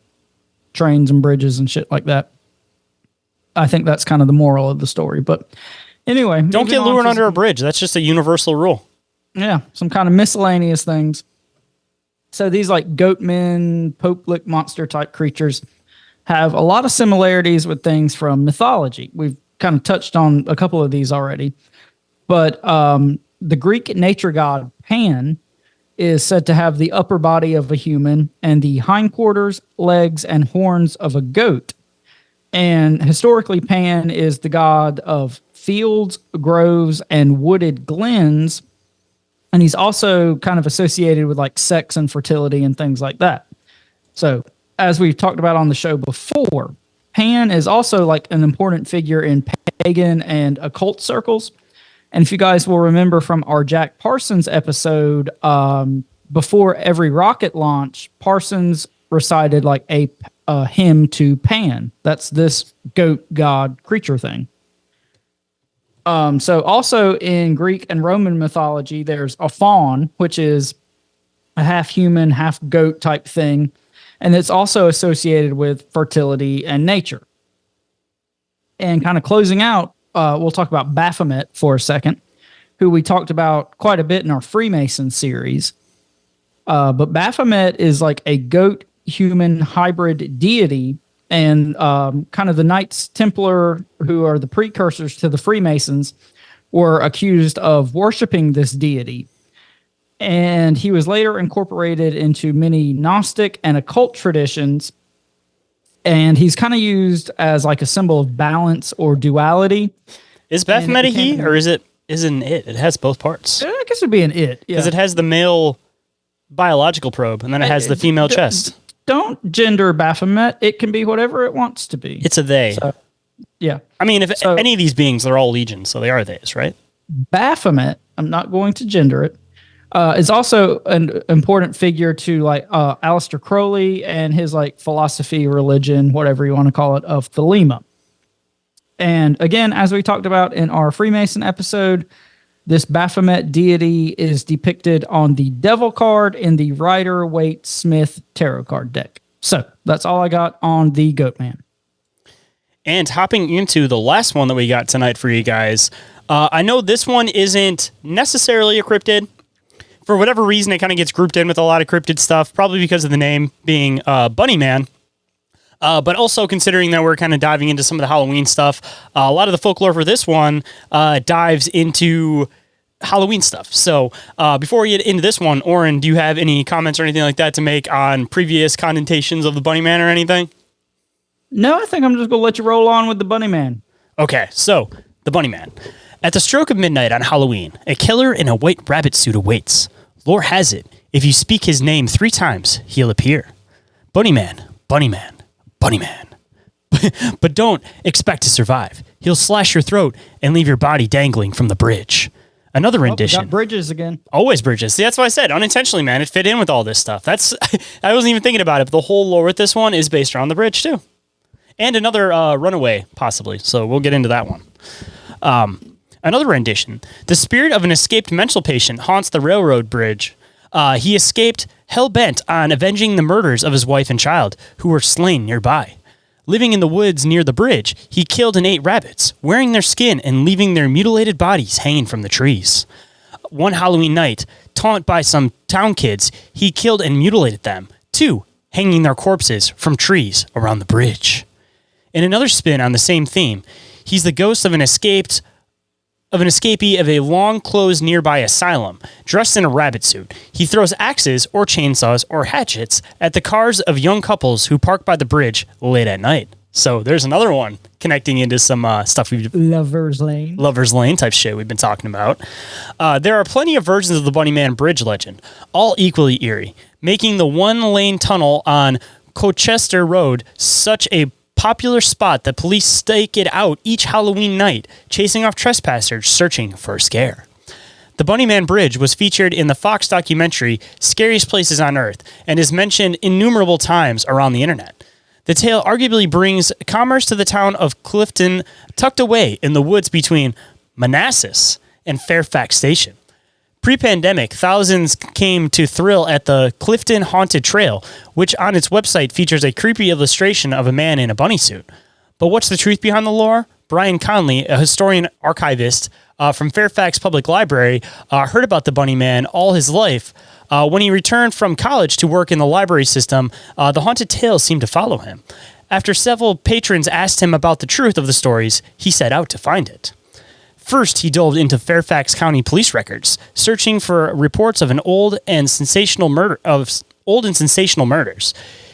trains and bridges and shit like that. I think that's kind of the moral of the story. But anyway, don't get lured under a bridge. That's just a universal rule. Yeah, some kind of miscellaneous things. So these like Goatmen, Pope-lick monster type creatures have a lot of similarities with things from mythology. We've kind of touched on a couple of these already. But the Greek nature god Pan is said to have the upper body of a human and the hindquarters, legs, and horns of a goat. And historically, Pan is the god of fields, groves, and wooded glens. And he's also kind of associated with like sex and fertility and things like that. So, as we've talked about on the show before, Pan is also like an important figure in pagan and occult circles. And if you guys will remember from our Jack Parsons episode, before every rocket launch, Parsons recited like a hymn to Pan. That's this goat god creature thing. So also in Greek and Roman mythology, there's a faun, which is a half human, half goat type thing. And it's also associated with fertility and nature. And kind of closing out, we'll talk about Baphomet for a second, who we talked about quite a bit in our Freemason series. But Baphomet is like a goat-human hybrid deity, and kind of the Knights Templar, who are the precursors to the Freemasons, were accused of worshiping this deity. And he was later incorporated into many Gnostic and occult traditions. And he's kind of used as like a symbol of balance or duality. Is Baphomet a he, or isn't it? It has both parts. I guess it'd be an it. Because it has the male biological probe, and then it has the female chest. Don't gender Baphomet. It can be whatever it wants to be. It's a they. So, yeah. I mean, if any of these beings, they're all legions, so they are theys, right? Baphomet, I'm not going to gender it, is also an important figure to like Aleister Crowley and his like philosophy, religion, whatever you want to call it, of Thelema. And again, as we talked about in our Freemason episode, this Baphomet deity is depicted on the Devil card in the Rider-Waite-Smith tarot card deck. So that's all I got on the Goatman. And hopping into the last one that we got tonight for you guys, I know this one isn't necessarily a cryptid. For whatever reason, it kind of gets grouped in with a lot of cryptid stuff, probably because of the name being Bunny Man. But also considering that we're kind of diving into some of the Halloween stuff, a lot of the folklore for this one dives into Halloween stuff. So before we get into this one, Orin, do you have any comments or anything like that to make on previous connotations of the Bunny Man or anything? No, I think I'm just going to let you roll on with the Bunny Man. Okay, so the Bunny Man. At the stroke of midnight on Halloween, a killer in a white rabbit suit awaits. Lore has it, if you speak his name 3 times, he'll appear. Bunny Man, Bunny Man, Bunny Man. But don't expect to survive. He'll slash your throat and leave your body dangling from the bridge. Another rendition. Got bridges again. Always bridges. See, that's why I said unintentionally, man. It fit in with all this stuff. I wasn't even thinking about it, but the whole lore with this one is based around the bridge too. And another runaway, possibly. So we'll get into that one. Another rendition. The spirit of an escaped mental patient haunts the railroad bridge. He escaped hell-bent on avenging the murders of his wife and child, who were slain nearby. Living in the woods near the bridge, he killed and ate rabbits, wearing their skin and leaving their mutilated bodies hanging from the trees. One Halloween night, taunt by some town kids, he killed and mutilated them, too, hanging their corpses from trees around the bridge. In another spin on the same theme, he's the ghost of an escapee of a long-closed nearby asylum, dressed in a rabbit suit. He throws axes or chainsaws or hatchets at the cars of young couples who park by the bridge late at night. So there's another one connecting into some stuff we've... Lover's Lane type shit we've been talking about. There are plenty of versions of the Bunny Man Bridge legend, all equally eerie, making the one-lane tunnel on Colchester Road such a popular spot that police stake it out each Halloween night, chasing off trespassers searching for a scare. The Bunny Man Bridge was featured in the Fox documentary Scariest Places on Earth and is mentioned innumerable times around the internet. The tale arguably brings commerce to the town of Clifton, tucked away in the woods between Manassas and Fairfax Station. Pre-pandemic, thousands came to thrill at the Clifton Haunted Trail, which on its website features a creepy illustration of a man in a bunny suit. But what's the truth behind the lore? Brian Conley, a historian archivist, from Fairfax Public Library heard about the Bunny Man all his life. When he returned from college to work in the library system, the haunted tales seemed to follow him. After several patrons asked him about the truth of the stories, he set out to find it. First, he delved into Fairfax County police records, searching for reports of old and sensational murders.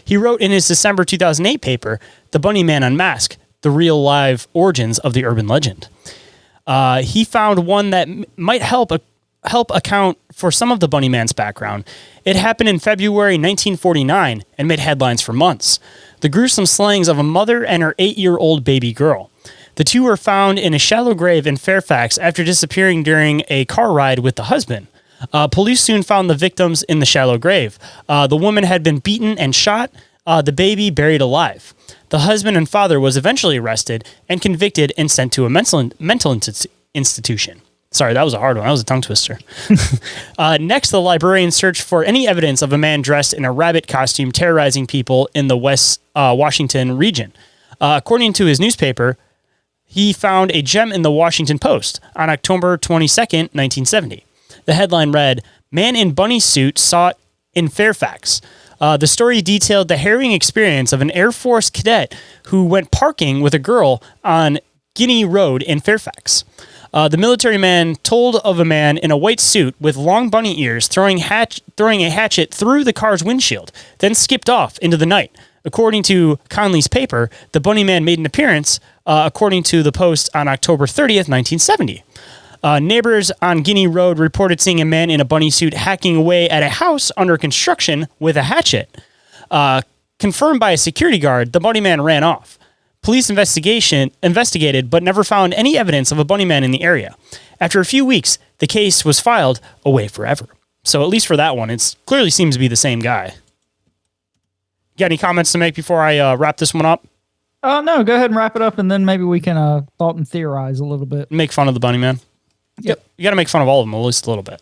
He wrote in his December 2008 paper, "The Bunny Man Unmasked: The Real Live Origins of the Urban Legend." He found one that might help account for some of the Bunny Man's background. It happened in February 1949 and made headlines for months. The gruesome slayings of a mother and her 8-year-old baby girl. The two were found in a shallow grave in Fairfax after disappearing during a car ride with the husband. Police soon found the victims in the shallow grave. The woman had been beaten and shot, the baby buried alive. The husband and father was eventually arrested and convicted and sent to a mental institution. Sorry, that was a hard one. That was a tongue twister. Next, the librarian searched for any evidence of a man dressed in a rabbit costume terrorizing people in the West Washington region. According to his newspaper, he found a gem in the Washington Post on October 22nd, 1970. The headline read, "Man in bunny suit sought in Fairfax." The story detailed the harrowing experience of an Air Force cadet who went parking with a girl on Guinea Road in Fairfax. The military man told of a man in a white suit with long bunny ears throwing a hatchet through the car's windshield, then skipped off into the night. According to Conley's paper, the Bunny Man made an appearance, according to the Post, on October 30th, 1970. Neighbors on Guinea Road reported seeing a man in a bunny suit hacking away at a house under construction with a hatchet. Confirmed by a security guard, the Bunny Man ran off. Police investigated, but never found any evidence of a Bunny Man in the area. After a few weeks, the case was filed away forever. So at least for that one, it clearly seems to be the same guy. Got any comments to make before I wrap this one up? No, go ahead and wrap it up, and then maybe we can thought and theorize a little bit. Make fun of the Bunny Man. Yep. You got to make fun of all of them, at least a little bit.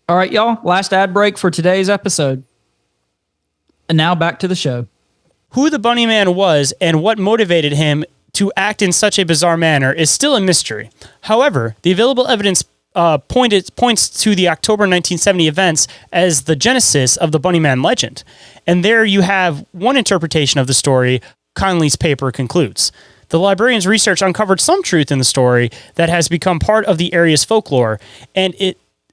All right, y'all. Last ad break for today's episode. And now back to the show. Who the Bunny Man was and what motivated him to act in such a bizarre manner is still a mystery. However, the available evidence points to the October 1970 events as the genesis of the Bunny Man legend. And there you have one interpretation of the story. Conley's paper concludes. The librarian's research uncovered some truth in the story that has become part of the area's folklore, and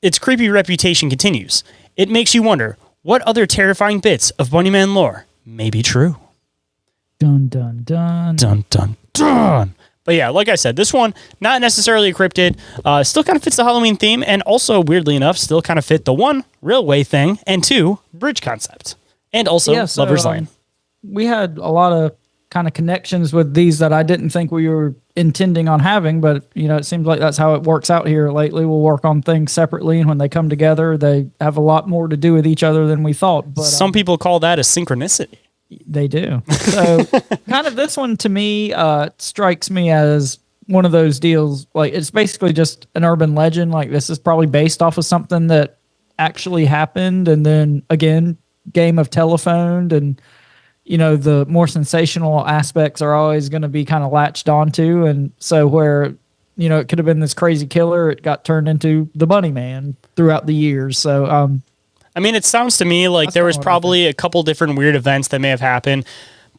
its creepy reputation continues. It makes you wonder what other terrifying bits of Bunny Man lore may be true. Dun, dun, dun. Dun, dun, dun. But yeah, like I said, this one, not necessarily a cryptid, still kind of fits the Halloween theme, and also, weirdly enough, still kind of fit the 1, railway thing, and 2, bridge concept. And also, Lover's Lane. We had a lot of kind of connections with these that I didn't think we were intending on having, but it seems like that's how it works out here lately. We'll work on things separately, and when they come together, they have a lot more to do with each other than we thought. But some people call that a synchronicity. They do. So kind of this one to me strikes me as one of those deals. Like, it's basically just an urban legend. Like, this is probably based off of something that actually happened. And then again, game of telephoned, and the more sensational aspects are always going to be kind of latched onto. And so where, it could have been this crazy killer, it got turned into the Bunny Man throughout the years. So, I mean, it sounds to me like there was probably a couple different weird events that may have happened.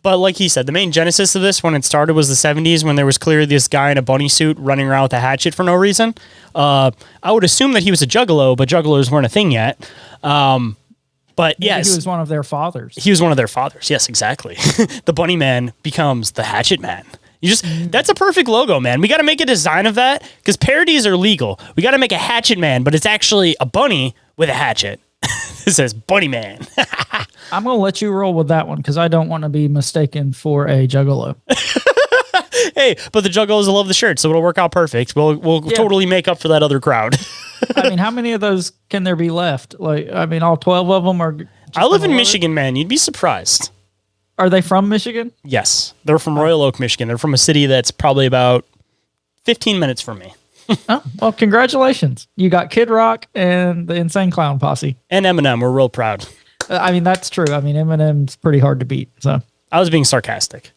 But like he said, the main genesis of this, when it started, was the 70s, when there was clearly this guy in a bunny suit running around with a hatchet for no reason. I would assume that he was a juggalo, but juggalos weren't a thing yet. But yes. He was one of their fathers. He was one of their fathers. Yes, exactly. The Bunny Man becomes the Hatchet Man. That's a perfect logo, man. We got to make a design of that, because parodies are legal. We got to make a Hatchet Man, but it's actually a bunny with a hatchet. It says Bunny Man. I'm going to let you roll with that one, because I don't want to be mistaken for a juggalo. Hey, but the juggalos love the shirt, so it'll work out perfect. We'll totally make up for that other crowd. I mean, how many of those can there be left? Like, I mean, all 12 of them are... I live in Michigan, man. You'd be surprised. Are they from Michigan? Yes. They're from Royal Oak, Michigan. They're from a city that's probably about 15 minutes from me. Oh, well, congratulations. You got Kid Rock and the Insane Clown Posse. And Eminem. We're real proud. I mean, that's true. I mean, Eminem's pretty hard to beat. So I was being sarcastic.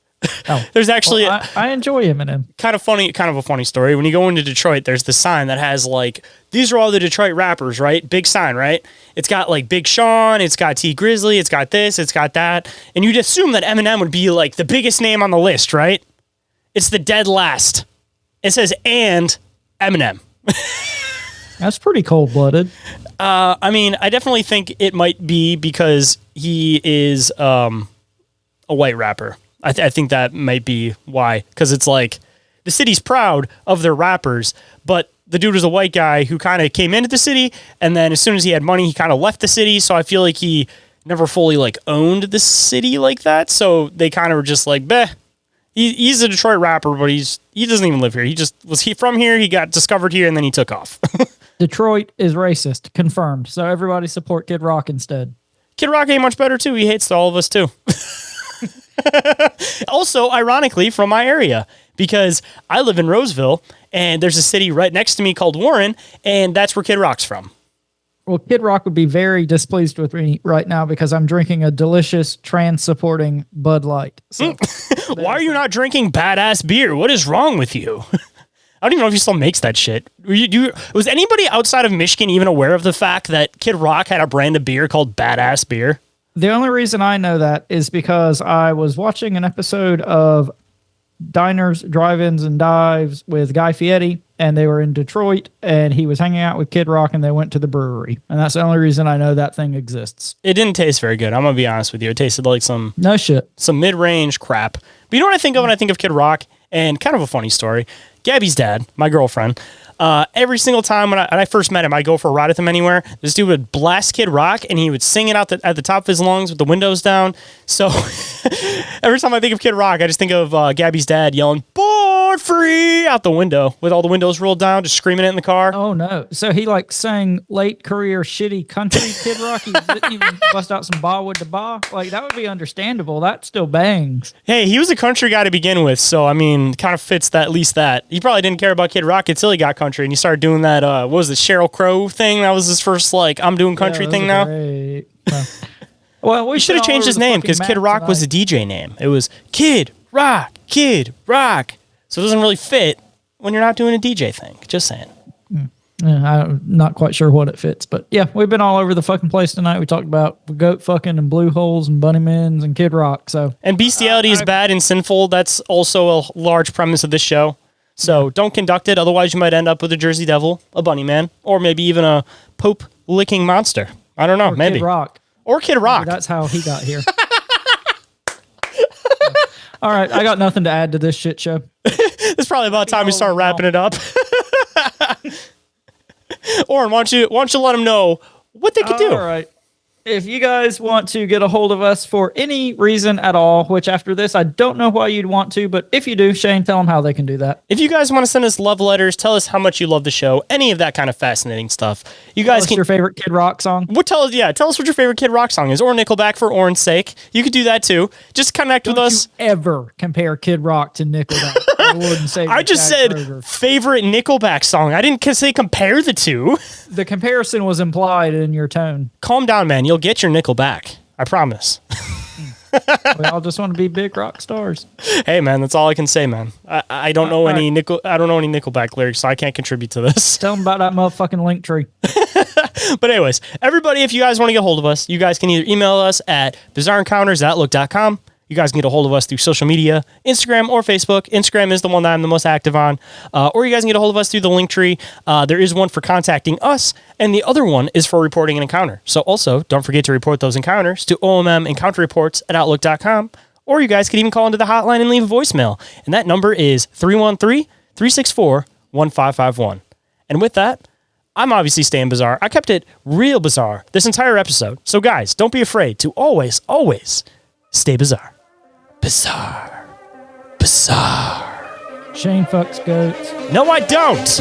Oh, There's actually I enjoy Eminem. kind of a funny story. When you go into Detroit, there's this sign that has like, these are all the Detroit rappers, right? Big sign, right? It's got like Big Sean, it's got T Grizzly, it's got this, it's got that. And you'd assume that Eminem would be like the biggest name on the list, right? It's the dead last. It says, and Eminem. That's pretty cold-blooded. I mean, I definitely think it might be because he is a white rapper. I think that might be why. Because it's like, the city's proud of their rappers, but the dude was a white guy who kind of came into the city, and then as soon as he had money, he kind of left the city. So I feel like he never fully like owned the city like that. So they kind of were just like, bleh. He's a Detroit rapper, but he doesn't even live here. He just was from here. He got discovered here, and then he took off. Detroit is racist, confirmed. So everybody support Kid Rock instead. Kid Rock ain't much better too. He hates all of us too. Also, ironically, from my area, because I live in Roseville, and there's a city right next to me called Warren, and that's where Kid Rock's from. Well, Kid Rock would be very displeased with me right now because I'm drinking a delicious trans-supporting Bud Light. So, why are you not drinking badass beer? What is wrong with you? I don't even know if he still makes that shit. Was anybody outside of Michigan even aware of the fact that Kid Rock had a brand of beer called Badass Beer? The only reason I know that is because I was watching an episode of Diners, Drive-Ins, and Dives with Guy Fieri, and they were in Detroit, and he was hanging out with Kid Rock, and they went to the brewery. And that's the only reason I know that thing exists. It didn't taste very good. I'm going to be honest with you. It tasted like some mid-range crap. But you know what I think of when I think of Kid Rock? And kind of a funny story. Gabby's dad, my girlfriend, every single time when I first met him, I'd go for a ride with him anywhere. This dude would blast Kid Rock, and he would sing it out at the top of his lungs with the windows down. So every time I think of Kid Rock, I just think of Gabby's dad yelling, "Born free!" out the window with all the windows rolled down, just screaming it in the car. Oh, no. So he like sang late career shitty country Kid Rock? He didn't even bust out some Ba with the Ba? Like, that would be understandable. That still bangs. Hey, he was a country guy to begin with, so, I mean, kind of fits that, at least that. He probably didn't care about Kid Rock until he got country, and he started doing that, what was it, Sheryl Crow thing? That was his first, like, I'm doing country thing now. Well, we should have changed his name, because Kid Rock was a DJ name. It was Kid Rock, Kid Rock. So it doesn't really fit when you're not doing a DJ thing. Just saying. Yeah, I'm not quite sure what it fits, but yeah, we've been all over the fucking place tonight. We talked about goat fucking and blue holes and bunny mins and Kid Rock. So and bestiality is bad and sinful. That's also a large premise of this show. So don't conduct it, otherwise you might end up with a Jersey Devil, a bunny man, or maybe even a Pope licking monster. I don't know, or maybe Kid Rock. Or Kid Rock. Maybe that's how he got here. All right, I got nothing to add to this shit show. It's probably about time we start wrapping it up. Oren, why don't you let them know what they can do? All right. If you guys want to get a hold of us for any reason at all, which after this, I don't know why you'd want to, but if you do, Shane, tell them how they can do that. If you guys want to send us love letters, tell us how much you love the show, any of that kind of fascinating stuff. You guys can. Your favorite Kid Rock song? Tell us what your favorite Kid Rock song is, or Nickelback for Oren's sake. You could do that too. Just connect with us. Don't you ever compare Kid Rock to Nickelback. I just said favorite Nickelback song. I didn't say compare the two. The comparison was implied in your tone. Calm down, man. You'll get your Nickelback. I promise. We all just want to be big rock stars. Hey, man, that's all I can say, man. I don't know any Nickelback lyrics, so I can't contribute to this. Tell them about that motherfucking link tree. But anyways, everybody, if you guys want to get a hold of us, you guys can either email us at bizarreencounters@outlook.com. You guys can get a hold of us through social media, Instagram or Facebook. Instagram is the one that I'm the most active on. Or you guys can get a hold of us through the link tree. There is one for contacting us, and the other one is for reporting an encounter. So also, don't forget to report those encounters to ommencounterreports@outlook.com. Or you guys can even call into the hotline and leave a voicemail. And that number is 313-364-1551. And with that, I'm obviously staying bizarre. I kept it real bizarre this entire episode. So guys, don't be afraid to always, always stay bizarre. Bizarre. Bizarre. Shane fucks goats. No, I don't.